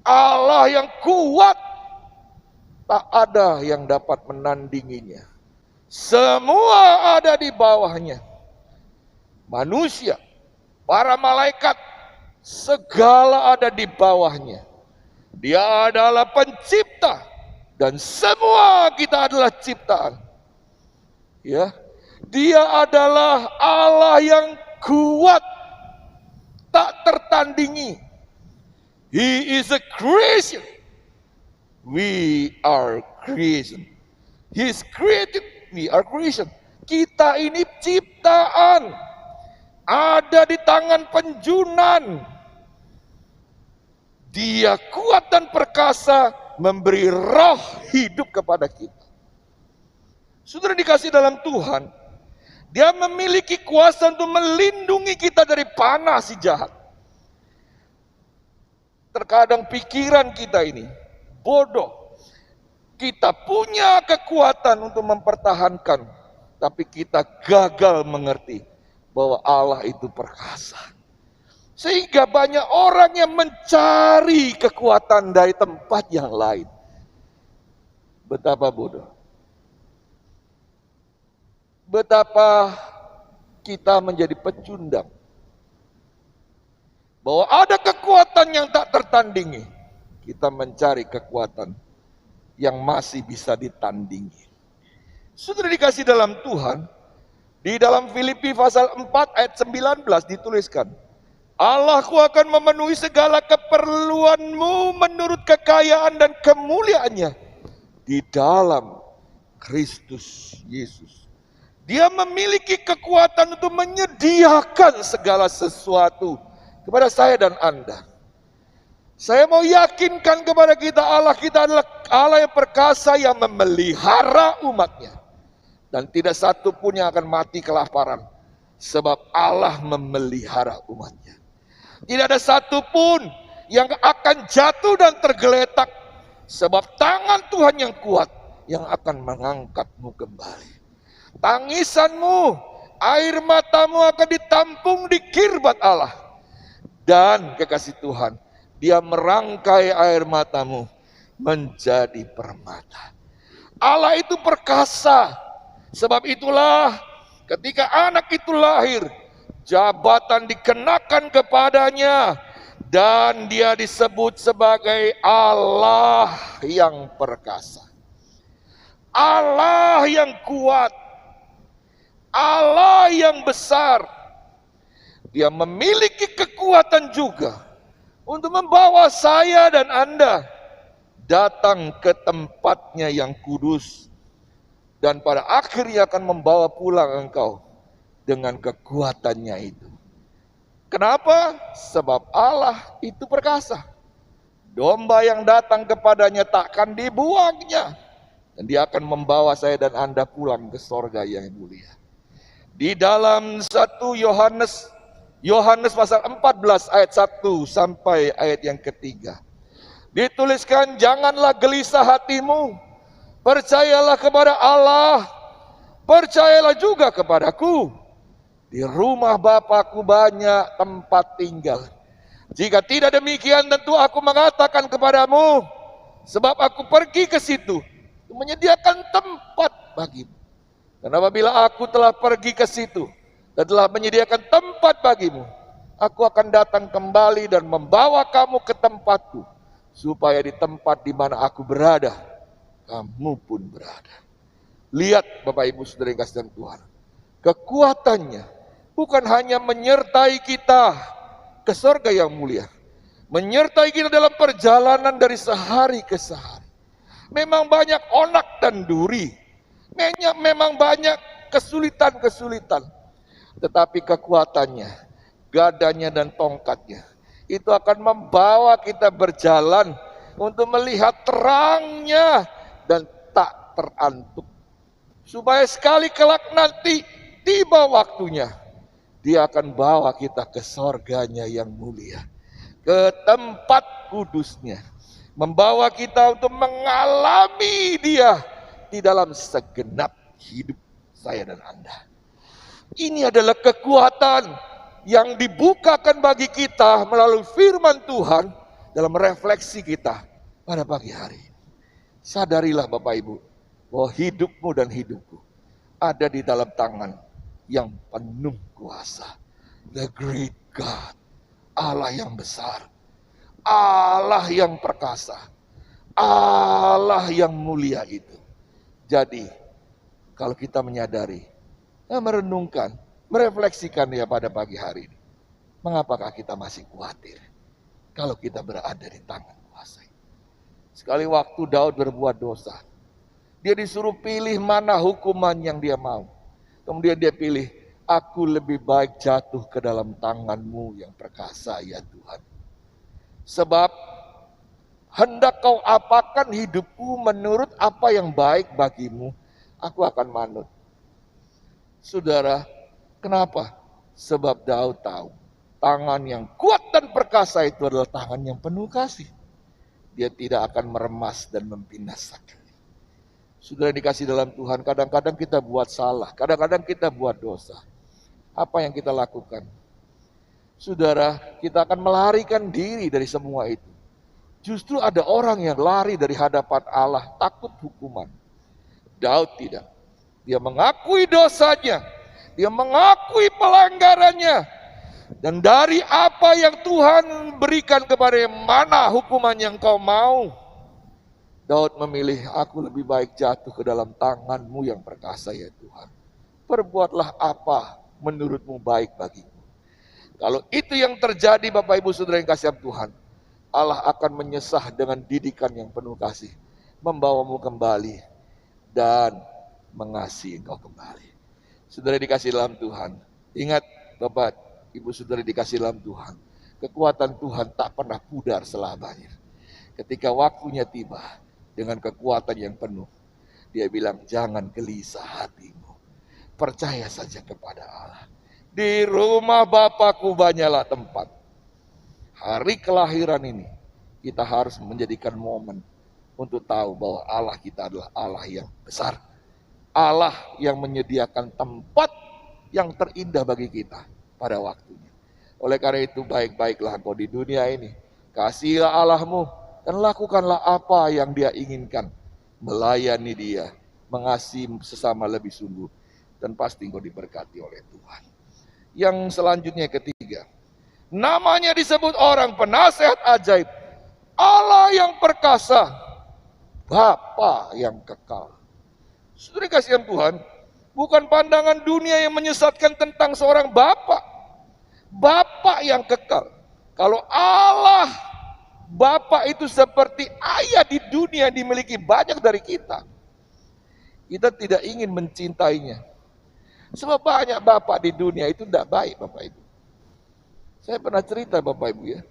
[SPEAKER 5] Allah yang kuat. Tak ada yang dapat menandinginya. Semua ada di bawahnya. Manusia, para malaikat, segala ada di bawahnya. Dia adalah pencipta. Dan semua kita adalah ciptaan. Ya, dia adalah Allah yang kuat, tak tertandingi. He is a creation. We are creation. He is created. We are creation. Kita ini ciptaan. Ada di tangan penjunan. Dia kuat dan perkasa, memberi roh hidup kepada kita. Saudara dikasih dalam Tuhan, dia memiliki kuasa untuk melindungi kita dari panas si jahat. Terkadang pikiran kita ini bodoh. Kita punya kekuatan untuk mempertahankan, tapi kita gagal mengerti bahwa Allah itu perkasa. Sehingga banyak orang yang mencari kekuatan dari tempat yang lain. Betapa bodoh. Betapa kita menjadi pecundang. Bahwa ada kekuatan yang tak tertandingi. Kita mencari kekuatan yang masih bisa ditandingi. Sudah dikasih dalam Tuhan, di dalam Filipi pasal 4 ayat 19 dituliskan, Allahku akan memenuhi segala keperluanmu menurut kekayaan dan kemuliaannya di dalam Kristus Yesus. Dia memiliki kekuatan untuk menyediakan segala sesuatu kepada saya dan Anda. Saya mau yakinkan kepada kita adalah Allah yang perkasa yang memelihara umatnya. Dan tidak satu pun yang akan mati kelaparan. Sebab Allah memelihara umatnya. Tidak ada satu pun yang akan jatuh dan tergeletak. Sebab tangan Tuhan yang kuat yang akan mengangkatmu kembali. Tangisanmu, air matamu akan ditampung di kirbat Allah. Dan kekasih Tuhan, dia merangkai air matamu menjadi permata. Allah itu perkasa. Sebab itulah ketika anak itu lahir, jabatan dikenakan kepadanya. Dan dia disebut sebagai Allah yang perkasa. Allah yang kuat. Allah yang besar. Dia memiliki kekuatan juga untuk membawa saya dan Anda datang ke tempatnya yang kudus. Dan pada akhirnya akan membawa pulang engkau dengan kekuatannya itu. Kenapa? Sebab Allah itu perkasa. Domba yang datang kepadanya takkan dibuangnya. Dan dia akan membawa saya dan Anda pulang ke sorga yang mulia. Di dalam 1 Yohanes pasal 14 ayat 1 sampai ayat yang ketiga. Dituliskan, janganlah gelisah hatimu, percayalah kepada Allah, percayalah juga kepadaku. Di rumah Bapakku banyak tempat tinggal. Jika tidak demikian tentu aku mengatakan kepadamu, sebab aku pergi ke situ menyediakan tempat bagimu. Dan apabila aku telah pergi ke situ dan telah menyediakan tempat bagimu, aku akan datang kembali dan membawa kamu ke tempatku, supaya di tempat di mana aku berada, kamu pun berada. Lihat Bapak Ibu Saudara yang kasih Tuhan, kekuatannya bukan hanya menyertai kita ke surga yang mulia, menyertai kita dalam perjalanan dari sehari ke sehari. Memang banyak onak dan duri, memang banyak kesulitan-kesulitan, tetapi kekuatannya, gadanya dan tongkatnya, itu akan membawa kita berjalan untuk melihat terangnya dan tak terantuk. Supaya sekali kelak nanti tiba waktunya, dia akan bawa kita ke sorganya yang mulia, ke tempat kudusnya, membawa kita untuk mengalami dia di dalam segenap hidup saya dan Anda. Ini adalah kekuatan yang dibukakan bagi kita melalui firman Tuhan dalam refleksi kita pada pagi hari ini. Sadarilah Bapak Ibu, bahwa hidupmu dan hidupku ada di dalam tangan yang penuh kuasa. The great God, Allah yang besar, Allah yang perkasa, Allah yang mulia itu. Jadi, kalau kita menyadari, merenungkan, merefleksikan dia pada pagi hari ini, mengapakah kita masih khawatir kalau kita berada di tangan kuasa? Sekali waktu Daud berbuat dosa, dia disuruh pilih mana hukuman yang dia mau. Kemudian dia pilih, aku lebih baik jatuh ke dalam tangan-Mu yang perkasa ya Tuhan. Sebab hendak kau apakan hidupku menurut apa yang baik bagimu, aku akan manut. Saudara, kenapa? Sebab Daud tahu, tangan yang kuat dan perkasa itu adalah tangan yang penuh kasih. Dia tidak akan meremas dan membinasakan. Saudara dikasih dalam Tuhan, kadang-kadang kita buat salah, kadang-kadang kita buat dosa. Apa yang kita lakukan? Saudara, kita akan melarikan diri dari semua itu. Justru ada orang yang lari dari hadapan Allah, takut hukuman. Daud tidak. Dia mengakui dosanya, dia mengakui pelanggarannya. Dan dari apa yang Tuhan berikan kepadanya, mana hukuman yang kau mau? Daud memilih, aku lebih baik jatuh ke dalam tangan-Mu yang perkasa ya Tuhan. Perbuatlah apa menurut-Mu baik bagiku. Kalau itu yang terjadi Bapak Ibu Saudara yang kasih Tuhan, Allah akan menyesah dengan didikan yang penuh kasih, membawamu kembali dan mengasihi engkau kembali. Saudara dikasih dalam Tuhan, ingat Bapak Ibu Saudara dikasih dalam Tuhan, kekuatan Tuhan tak pernah pudar selamanya. Ketika waktunya tiba dengan kekuatan yang penuh, dia bilang jangan gelisah hatimu, percaya saja kepada Allah. Di rumah Bapakku banyaklah tempat. Hari kelahiran ini kita harus menjadikan momen untuk tahu bahwa Allah kita adalah Allah yang besar. Allah yang menyediakan tempat yang terindah bagi kita pada waktunya. Oleh karena itu baik-baiklah engkau di dunia ini. Kasihilah Allahmu dan lakukanlah apa yang Dia inginkan. Melayani Dia, mengasihi sesama lebih sungguh. Dan pasti engkau diberkati oleh Tuhan. Yang selanjutnya ketiga, namanya disebut orang penasehat ajaib, Allah yang perkasa, Bapa yang kekal. Saudara kasihan Tuhan, bukan pandangan dunia yang menyesatkan tentang seorang Bapa. Bapa yang kekal. Kalau Allah Bapa itu seperti ayah di dunia dimiliki banyak dari kita. Kita tidak ingin mencintainya. Sebab banyak bapak di dunia itu tidak baik Bapak Ibu. Saya pernah cerita Bapak Ibu ya.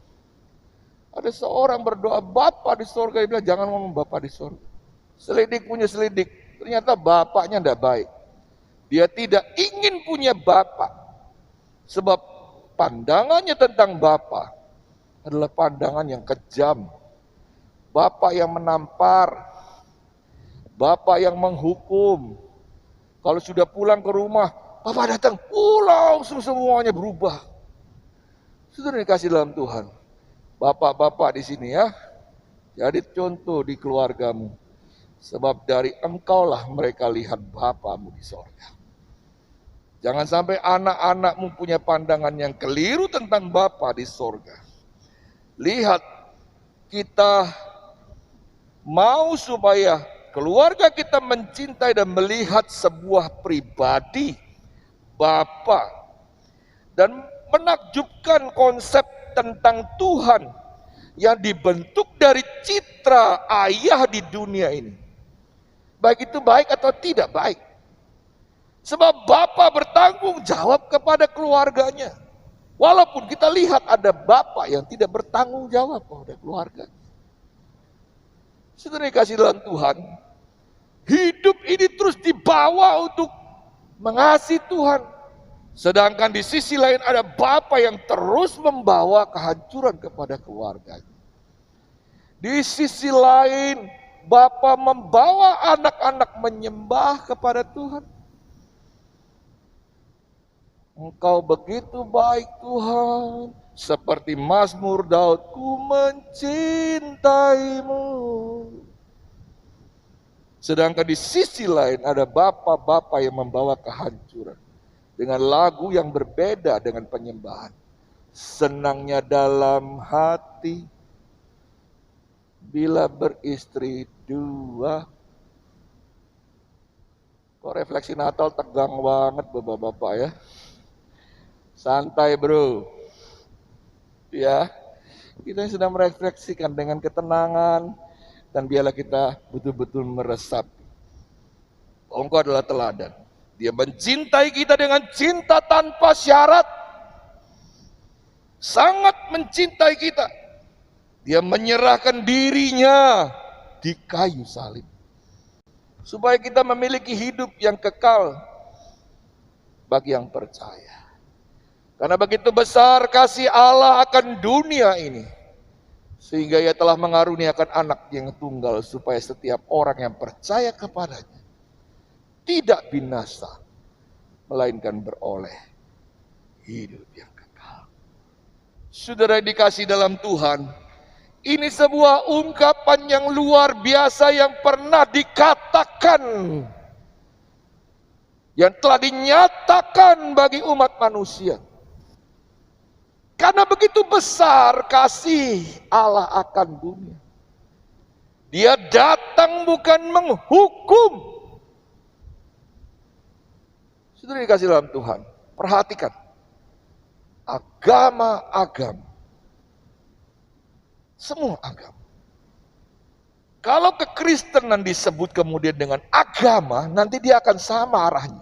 [SPEAKER 5] Ada seorang berdoa Bapa di sorga, dia bilang jangan ngomong Bapa di sorga. Selidik punya selidik, ternyata bapaknya tidak baik. Dia tidak ingin punya bapak. Sebab pandangannya tentang bapak adalah pandangan yang kejam. Bapak yang menampar, bapak yang menghukum. Kalau sudah pulang ke rumah, bapak datang, langsung semuanya berubah. Saudara dikasih dalam Tuhan. Bapak-bapak di sini ya, jadi contoh di keluargamu. Sebab dari engkaulah mereka lihat Bapamu di sorga. Jangan sampai anak-anakmu punya pandangan yang keliru tentang Bapa di sorga. Lihat, kita mau supaya keluarga kita mencintai dan melihat sebuah pribadi Bapa. Dan menakjubkan konsep tentang Tuhan yang dibentuk dari citra ayah di dunia ini. Baik itu baik atau tidak baik. Sebab Bapa bertanggung jawab kepada keluarganya. Walaupun kita lihat ada Bapa yang tidak bertanggung jawab kepada keluarga. Saudara kasih dalam Tuhan, hidup ini terus dibawa untuk mengasihi Tuhan. Sedangkan di sisi lain ada Bapa yang terus membawa kehancuran kepada keluarganya. Di sisi lain Bapa membawa anak-anak menyembah kepada Tuhan. Engkau begitu baik Tuhan, seperti Mazmur Daud, ku mencintaimu. Sedangkan di sisi lain ada Bapa-Bapa yang membawa kehancuran. Dengan lagu yang berbeda dengan penyembahan. Senangnya dalam hati bila beristri dua. Kok refleksi Natal tegang banget bapak-bapak ya. Santai bro. Ya, kita sedang merefleksikan dengan ketenangan. Dan biarlah kita betul-betul meresap. Engkau adalah teladan. Dia mencintai kita dengan cinta tanpa syarat. Sangat mencintai kita. Dia menyerahkan dirinya di kayu salib. Supaya kita memiliki hidup yang kekal bagi yang percaya. Karena begitu besar kasih Allah akan dunia ini. Sehingga ia telah mengaruniakan anak yang tunggal supaya setiap orang yang percaya kepadanya tidak binasa, melainkan beroleh hidup yang kekal. Saudara dikasih dalam Tuhan, ini sebuah ungkapan yang luar biasa yang pernah dikatakan, yang telah dinyatakan bagi umat manusia. Karena begitu besar kasih Allah akan dunia. Dia datang bukan menghukum. Saudara dikasih dalam Tuhan, perhatikan. Agama-agama. Semua agama. Kalau kekristenan disebut kemudian dengan agama, nanti dia akan sama arahnya.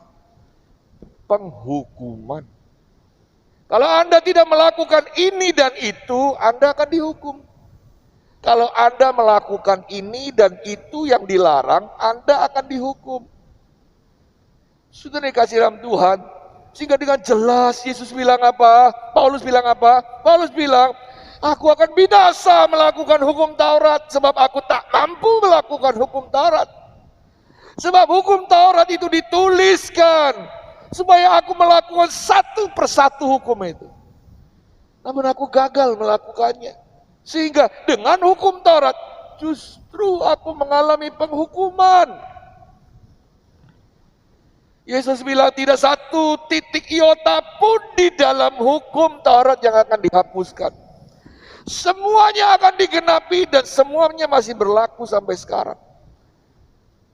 [SPEAKER 5] Penghukuman. Kalau Anda tidak melakukan ini dan itu, Anda akan dihukum. Kalau Anda melakukan ini dan itu yang dilarang, Anda akan dihukum. Sudah dikasih dalam Tuhan, sehingga dengan jelas Yesus bilang apa, Paulus bilang apa? Paulus bilang, aku akan binasa melakukan hukum Taurat, sebab aku tak mampu melakukan hukum Taurat. Sebab hukum Taurat itu dituliskan, supaya aku melakukan satu persatu hukum itu. Namun aku gagal melakukannya. Sehingga dengan hukum Taurat, justru aku mengalami penghukuman. Yesus bilang tidak satu titik iota pun di dalam hukum Taurat yang akan dihapuskan. Semuanya akan digenapi dan semuanya masih berlaku sampai sekarang.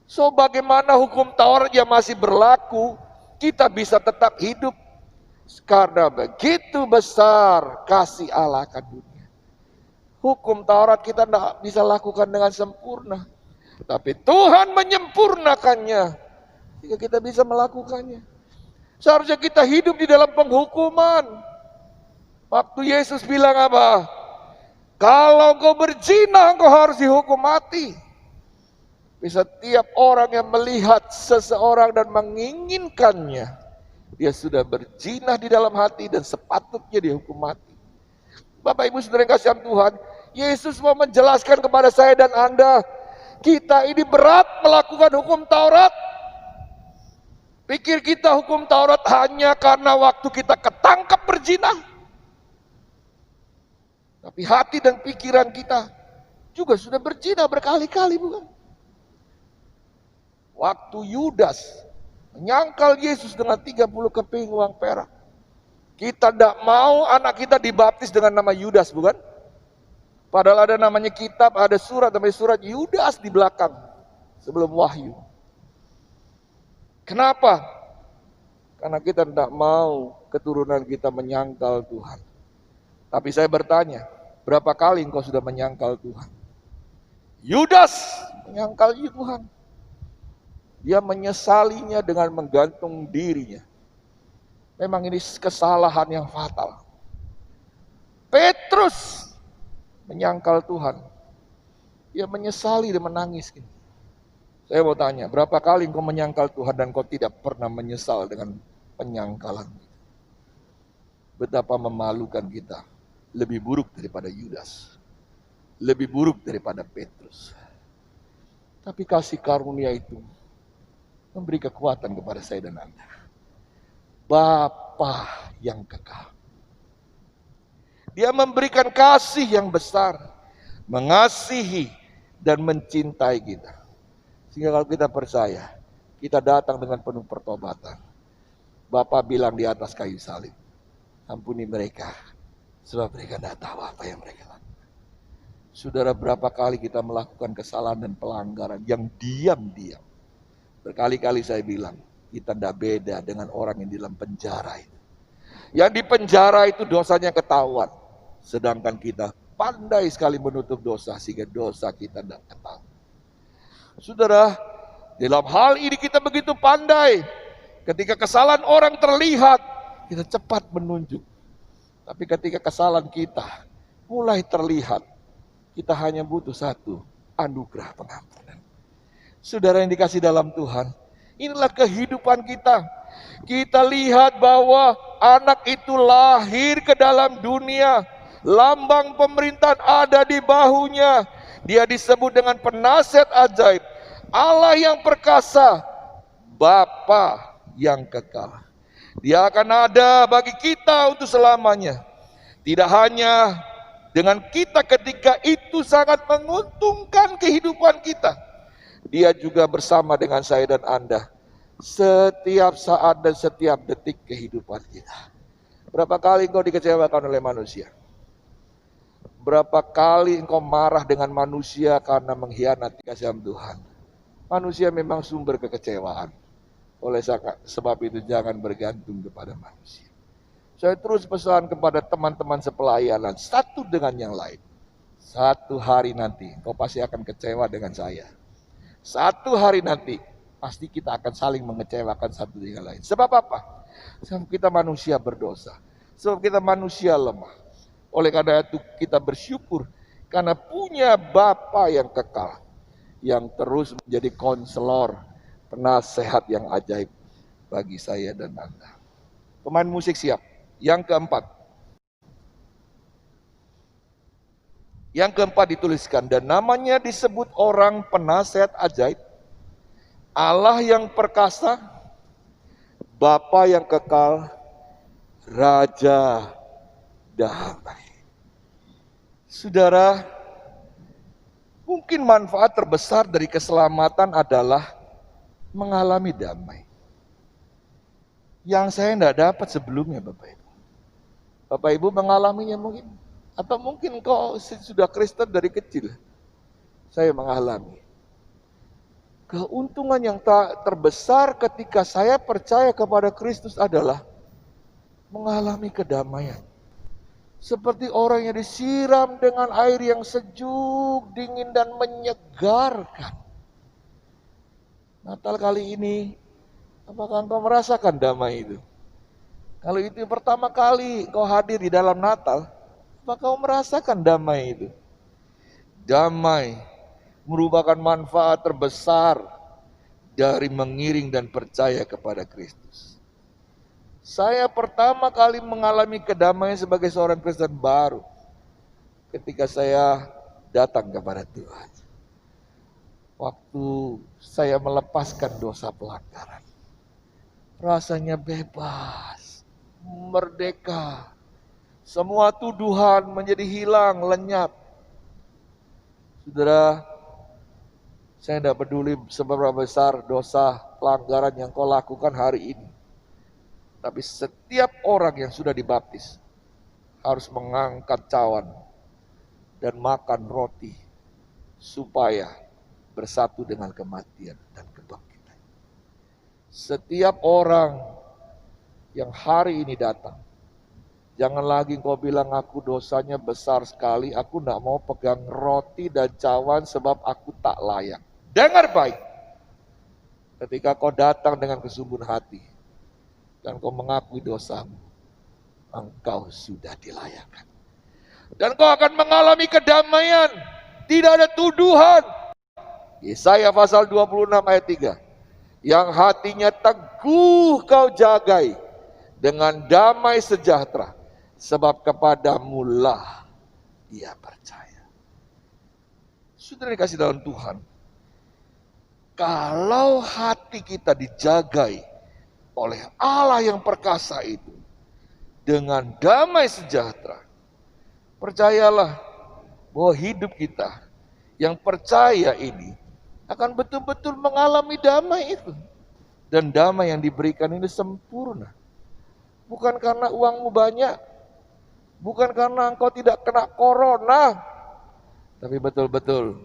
[SPEAKER 5] So bagaimana hukum Taurat yang masih berlaku, kita bisa tetap hidup. Karena begitu besar kasih Allah akan dunia. Hukum Taurat kita tidak bisa lakukan dengan sempurna. Tapi Tuhan menyempurnakannya sehingga kita bisa melakukannya. Seharusnya kita hidup di dalam penghukuman. Waktu Yesus bilang apa? Kalau kau berzina, kau harus dihukum mati. Setiap orang yang melihat seseorang dan menginginkannya, dia sudah berzina di dalam hati dan sepatutnya dihukum mati. Bapak Ibu Saudara yang kasih Tuhan, Yesus mau menjelaskan kepada saya dan Anda, kita ini berat melakukan hukum Taurat. Pikir kita hukum Taurat hanya karena waktu kita ketangkap berzina. Tapi hati dan pikiran kita juga sudah berzina berkali-kali, bukan? Waktu Yudas menyangkal Yesus dengan 30 keping uang perak. Kita tidak mau anak kita dibaptis dengan nama Yudas, bukan? Padahal ada namanya kitab, ada surat, namanya surat Yudas di belakang sebelum Wahyu. Kenapa? Karena kita tidak mau keturunan kita menyangkal Tuhan. Tapi saya bertanya, berapa kali engkau sudah menyangkal Tuhan? Yudas menyangkal Tuhan. Dia menyesalinya dengan menggantung dirinya. Memang ini kesalahan yang fatal. Petrus menyangkal Tuhan. Dia menyesali dan menangis. Saya mau tanya, berapa kali engkau menyangkal Tuhan dan kau tidak pernah menyesal dengan penyangkalan? Betapa memalukan kita. Lebih buruk daripada Yudas. Lebih buruk daripada Petrus. Tapi kasih karunia itu memberi kekuatan kepada saya dan Anda. Bapa yang kekal. Dia memberikan kasih yang besar. Mengasihi dan mencintai kita. Sehingga kalau kita percaya, kita datang dengan penuh pertobatan. Bapa bilang di atas kayu salib, ampuni mereka, sebab mereka tidak tahu apa yang mereka lakukan. Saudara, berapa kali kita melakukan kesalahan dan pelanggaran yang diam-diam. Berkali-kali saya bilang, kita tidak beda dengan orang yang di dalam penjara itu. Yang di penjara itu dosanya ketahuan. Sedangkan kita pandai sekali menutup dosa sehingga dosa kita tidak ketahuan. Saudara, dalam hal ini kita begitu pandai. Ketika kesalahan orang terlihat, kita cepat menunjuk. Tapi ketika kesalahan kita mulai terlihat, kita hanya butuh satu, anugerah pengampunan. Saudara yang dikasih dalam Tuhan, inilah kehidupan kita. Kita lihat bahwa anak itu lahir ke dalam dunia. Lambang pemerintahan ada di bahunya. Dia disebut dengan penasihat ajaib, Allah yang perkasa, Bapa yang kekal. Dia akan ada bagi kita untuk selamanya. Tidak hanya dengan kita ketika itu sangat menguntungkan kehidupan kita. Dia juga bersama dengan saya dan Anda setiap saat dan setiap detik kehidupan kita. Berapa kali engkau dikecewakan oleh manusia? Berapa kali engkau marah dengan manusia karena mengkhianati kasih Tuhan? Manusia memang sumber kekecewaan. Oleh sebab itu jangan bergantung kepada manusia. Saya terus pesan kepada teman-teman sepelayanan, satu dengan yang lain. Satu hari nanti kau pasti akan kecewa dengan saya. Satu hari nanti pasti kita akan saling mengecewakan satu dengan lain. Sebab apa? Sebab kita manusia berdosa. Sebab kita manusia lemah. Oleh karena itu kita bersyukur karena punya Bapa yang kekal, yang terus menjadi konselor, penasehat yang ajaib bagi saya dan Anda. Pemain musik siap. Yang keempat. Yang keempat dituliskan, dan namanya disebut orang penasehat ajaib, Allah yang perkasa, Bapa yang kekal, Raja damai. Saudara, mungkin manfaat terbesar dari keselamatan adalah mengalami damai. Yang saya tidak dapat sebelumnya, Bapak Ibu. Bapak Ibu mengalaminya mungkin. Atau mungkin kau sudah Kristen dari kecil. Saya mengalami. Keuntungan yang tak terbesar ketika saya percaya kepada Kristus adalah mengalami kedamaian. Seperti orang yang disiram dengan air yang sejuk, dingin, dan menyegarkan. Natal kali ini, apakah engkau merasakan damai itu? Kalau itu pertama kali engkau hadir di dalam Natal, apakah kau merasakan damai itu? Damai merupakan manfaat terbesar dari mengiring dan percaya kepada Kristus. Saya pertama kali mengalami kedamaian sebagai seorang Kristen baru ketika saya datang kepada Tuhan. Waktu saya melepaskan dosa pelanggaran, rasanya bebas, merdeka. Semua tuduhan menjadi hilang, lenyap. Saudara, saya tidak peduli seberapa besar dosa pelanggaran yang kau lakukan hari ini. Tapi setiap orang yang sudah dibaptis harus mengangkat cawan dan makan roti supaya bersatu dengan kematian dan kebangkitan. Setiap orang yang hari ini datang, jangan lagi kau bilang aku dosanya besar sekali, aku tidak mau pegang roti dan cawan sebab aku tak layak. Dengar baik, ketika kau datang dengan kesungguhan hati, dan kau mengakui dosamu, engkau sudah dilayakkan. Dan kau akan mengalami kedamaian, tidak ada tuduhan. Yesaya pasal 26 ayat 3. Yang hatinya teguh kau jagai dengan damai sejahtera, sebab kepadamu lah ia percaya. Sudah dikasih dalam Tuhan, kalau hati kita dijagai oleh Allah yang perkasa itu dengan damai sejahtera, percayalah bahwa hidup kita yang percaya ini akan betul-betul mengalami damai itu. Dan damai yang diberikan ini sempurna. Bukan karena uangmu banyak, bukan karena engkau tidak kena corona, tapi betul-betul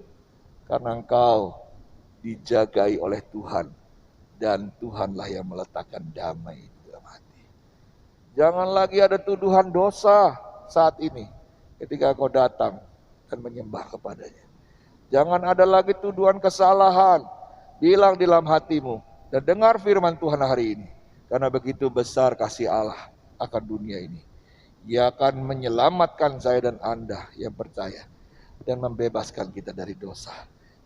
[SPEAKER 5] karena engkau dijagai oleh Tuhan. Dan Tuhanlah yang meletakkan damai di dalam hati. Jangan lagi ada tuduhan dosa saat ini ketika kau datang dan menyembah kepadanya. Jangan ada lagi tuduhan kesalahan. Bilang di dalam hatimu dan dengar firman Tuhan hari ini. Karena begitu besar kasih Allah akan dunia ini. Ia akan menyelamatkan saya dan Anda yang percaya dan membebaskan kita dari dosa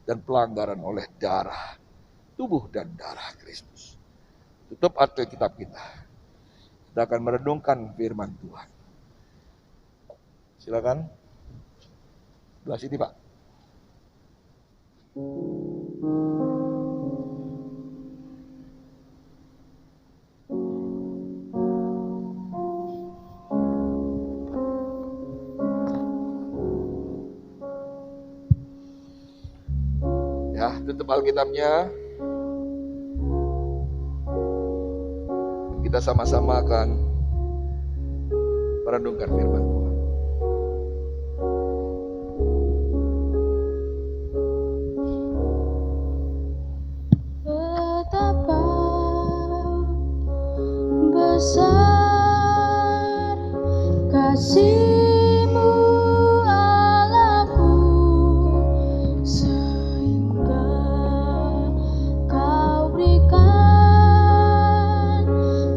[SPEAKER 5] dan pelanggaran oleh darah, tubuh dan darah Kristus. Tutup Alkitab kita. Kita akan merenungkan firman Tuhan. Silakan. Sebelah sini, Pak. Ya, tutup Alkitabnya. Kita sama-sama akan merenungkan firman Tuhan.
[SPEAKER 3] Betapa besar kasih-Mu Allahku, sehingga Kau berikan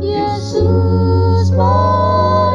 [SPEAKER 3] Yesus padaku.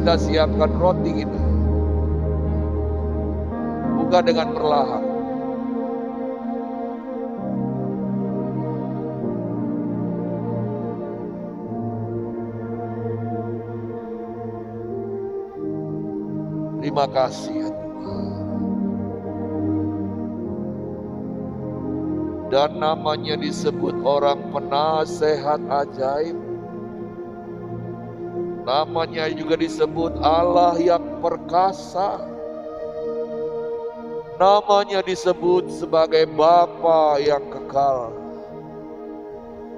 [SPEAKER 5] kita siapkan roti kita. Buka dengan perlahan. Terima kasih ya Tuhan. Dan namanya disebut orang penasehat ajaib. Namanya juga disebut Allah yang perkasa. Namanya disebut sebagai Bapa yang kekal.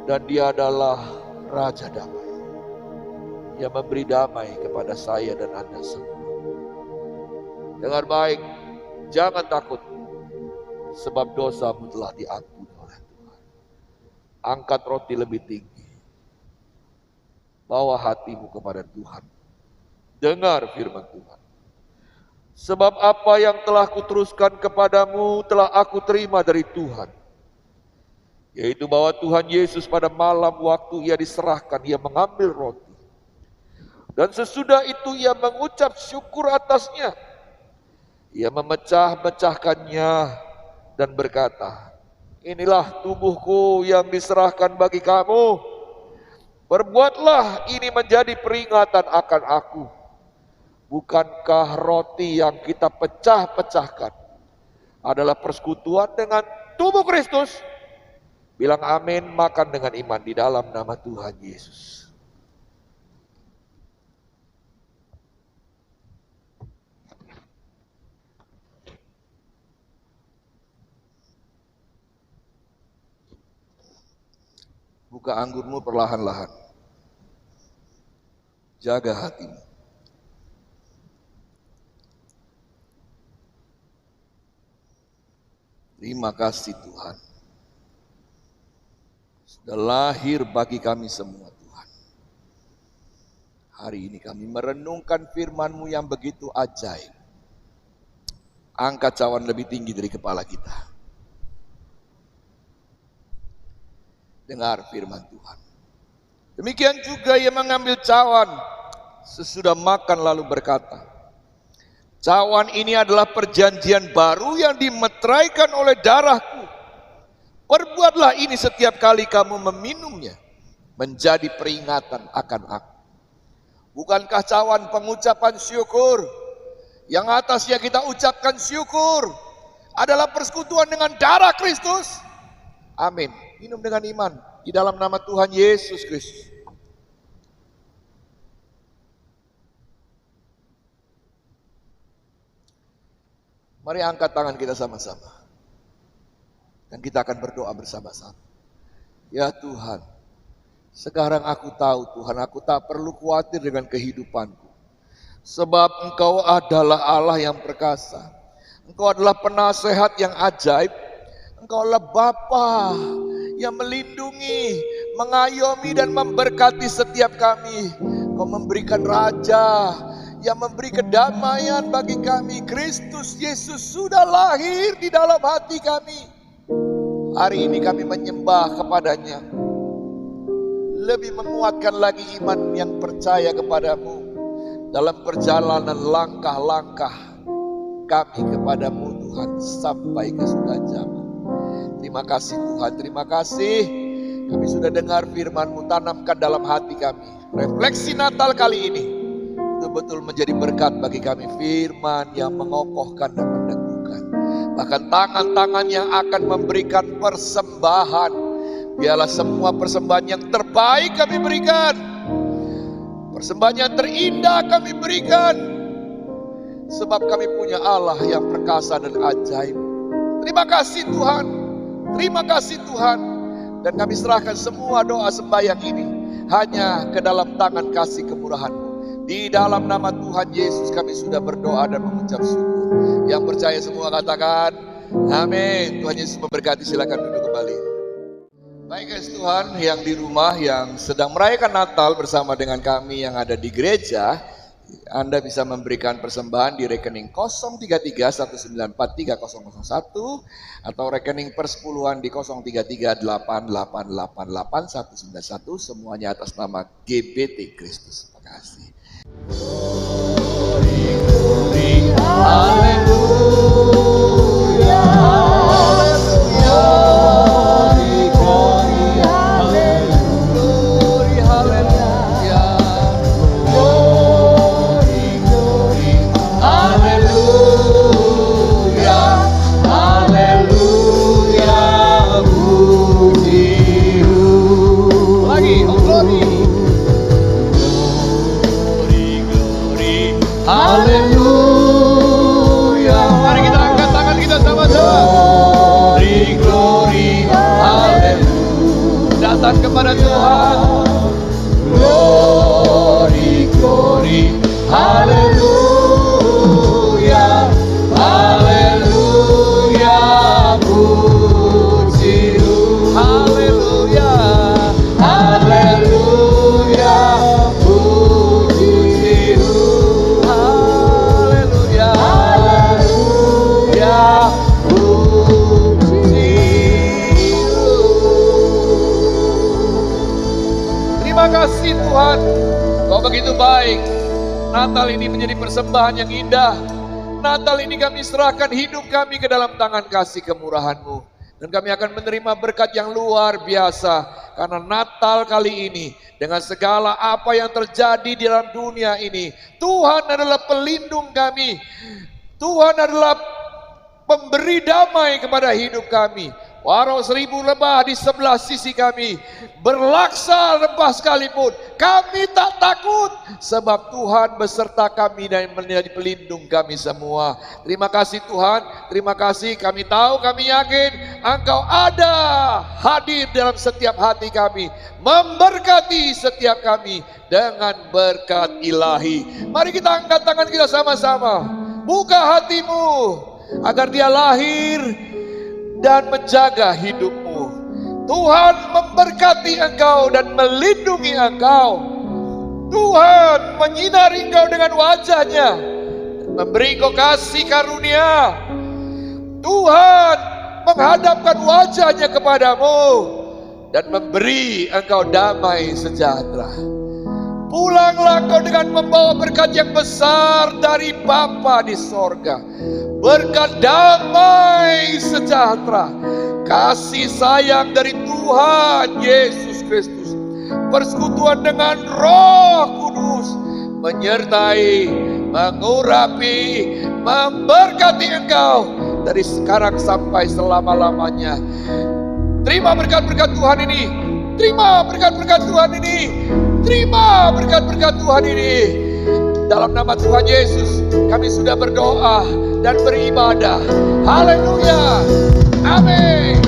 [SPEAKER 5] Dan Dia adalah Raja Damai. Yang memberi damai kepada saya dan Anda semua. Dengar baik, jangan takut, sebab dosamu telah diampuni oleh Tuhan. Angkat roti lebih tinggi. Bawa hatimu kepada Tuhan. Dengar firman Tuhan. Sebab apa yang telah kuteruskan kepadamu telah aku terima dari Tuhan. Yaitu bahwa Tuhan Yesus pada malam waktu Ia diserahkan, Ia mengambil roti. Dan sesudah itu Ia mengucap syukur atasnya. Ia memecah-mecahkannya dan berkata, inilah tubuhku yang diserahkan bagi kamu. Perbuatlah ini menjadi peringatan akan aku. Bukankah roti yang kita pecah-pecahkan adalah persekutuan dengan tubuh Kristus? Bilang amin, makan dengan iman di dalam nama Tuhan Yesus. Buka anggurmu perlahan-lahan. Jaga hatimu. Terima kasih Tuhan. Sudah lahir bagi kami semua Tuhan. Hari ini kami merenungkan firman-Mu yang begitu ajaib. Angkat cawan lebih tinggi dari kepala kita. Dengar firman Tuhan. Demikian juga Ia mengambil cawan sesudah makan lalu berkata, cawan ini adalah perjanjian baru yang dimeteraikan oleh darahku. Perbuatlah ini setiap kali kamu meminumnya, menjadi peringatan akan aku. Bukankah cawan pengucapan syukur, yang atasnya kita ucapkan syukur, adalah persekutuan dengan darah Kristus? Amin. Minum dengan iman di dalam nama Tuhan Yesus Kristus. Mari angkat tangan kita sama-sama. Dan kita akan berdoa bersama-sama. Ya Tuhan, sekarang aku tahu Tuhan, aku tak perlu khawatir dengan kehidupanku. Sebab Engkau adalah Allah yang perkasa. Engkau adalah penasehat yang ajaib. Engkau adalah Bapa yang melindungi, mengayomi dan memberkati setiap kami. Engkau memberikan Raja yang memberi kedamaian bagi kami. Kristus Yesus sudah lahir di dalam hati kami. Hari ini kami menyembah kepadanya. Lebih menguatkan lagi iman yang percaya kepadamu dalam perjalanan langkah-langkah kami kepadamu Tuhan sampai ke surga zaman. Terima kasih Tuhan, terima kasih. Kami sudah dengar firman-Mu, tanamkan dalam hati kami. Refleksi Natal kali ini betul-betul menjadi berkat bagi kami. Firman yang mengokohkan dan meneguhkan. Bahkan tangan-tangan yang akan memberikan persembahan. Biarlah semua persembahan yang terbaik kami berikan. Persembahan yang terindah kami berikan. Sebab kami punya Allah yang perkasa dan ajaib. Terima kasih Tuhan. Terima kasih Tuhan. Dan kami serahkan semua doa sembahyang ini hanya ke dalam tangan kasih kemurahan-Mu. Di dalam nama Tuhan Yesus kami sudah berdoa dan mengucap syukur. Yang percaya semua katakan amin. Tuhan Yesus memberkati, silakan duduk kembali. Baik guys, Tuhan yang di rumah yang sedang merayakan Natal bersama dengan kami yang ada di gereja, Anda bisa memberikan persembahan di rekening 03319430001 atau rekening persepuluhan di 03388888191, semuanya atas nama GBT Kristus. Terima kasih. Haleluya. Mari kita angkat tangan kita sama-sama. Glory, glory, haleluya. Datang kepada Tuhan. Glory, glory, haleluya. Haleluya, puji haleluya. Haleluya, puji haleluya. Haleluya, puji. Terima kasih Tuhan, Kau begitu baik. Natal ini menjadi persembahan yang indah. Natal ini kami serahkan hidup kami ke dalam tangan kasih kemurahan-Mu. Dan kami akan menerima berkat yang luar biasa. Karena Natal kali ini, dengan segala apa yang terjadi di dalam dunia ini, Tuhan adalah pelindung kami. Tuhan adalah pemberi damai kepada hidup kami. Walau 1000 lebah di sebelah sisi kami, berlaksa lebah sekalipun, kami tak takut. Sebab Tuhan beserta kami dan menjadi pelindung kami semua. Terima kasih Tuhan, terima kasih. Kami tahu, kami yakin Engkau ada hadir dalam setiap hati kami, memberkati setiap kami dengan berkat ilahi. Mari kita angkat tangan kita sama-sama. Buka hatimu agar dia lahir dan menjaga hidupmu. Tuhan memberkati engkau dan melindungi engkau. Tuhan menyinari engkau dengan wajahnya, memberi engkau kasih karunia. Tuhan menghadapkan wajahnya kepadamu dan memberi engkau damai sejahtera. Pulanglah engkau dengan membawa berkat yang besar dari Bapa di sorga. Berkat damai sejahtera, kasih sayang dari Tuhan Yesus Kristus, persekutuan dengan Roh Kudus, menyertai, mengurapi, memberkati engkau dari sekarang sampai selama-lamanya. Terima berkat-berkat Tuhan ini, terima berkat-berkat Tuhan ini, terima berkat-berkat Tuhan ini. Dalam nama Tuhan Yesus kami sudah berdoa dan beribadah. Haleluya. Amin.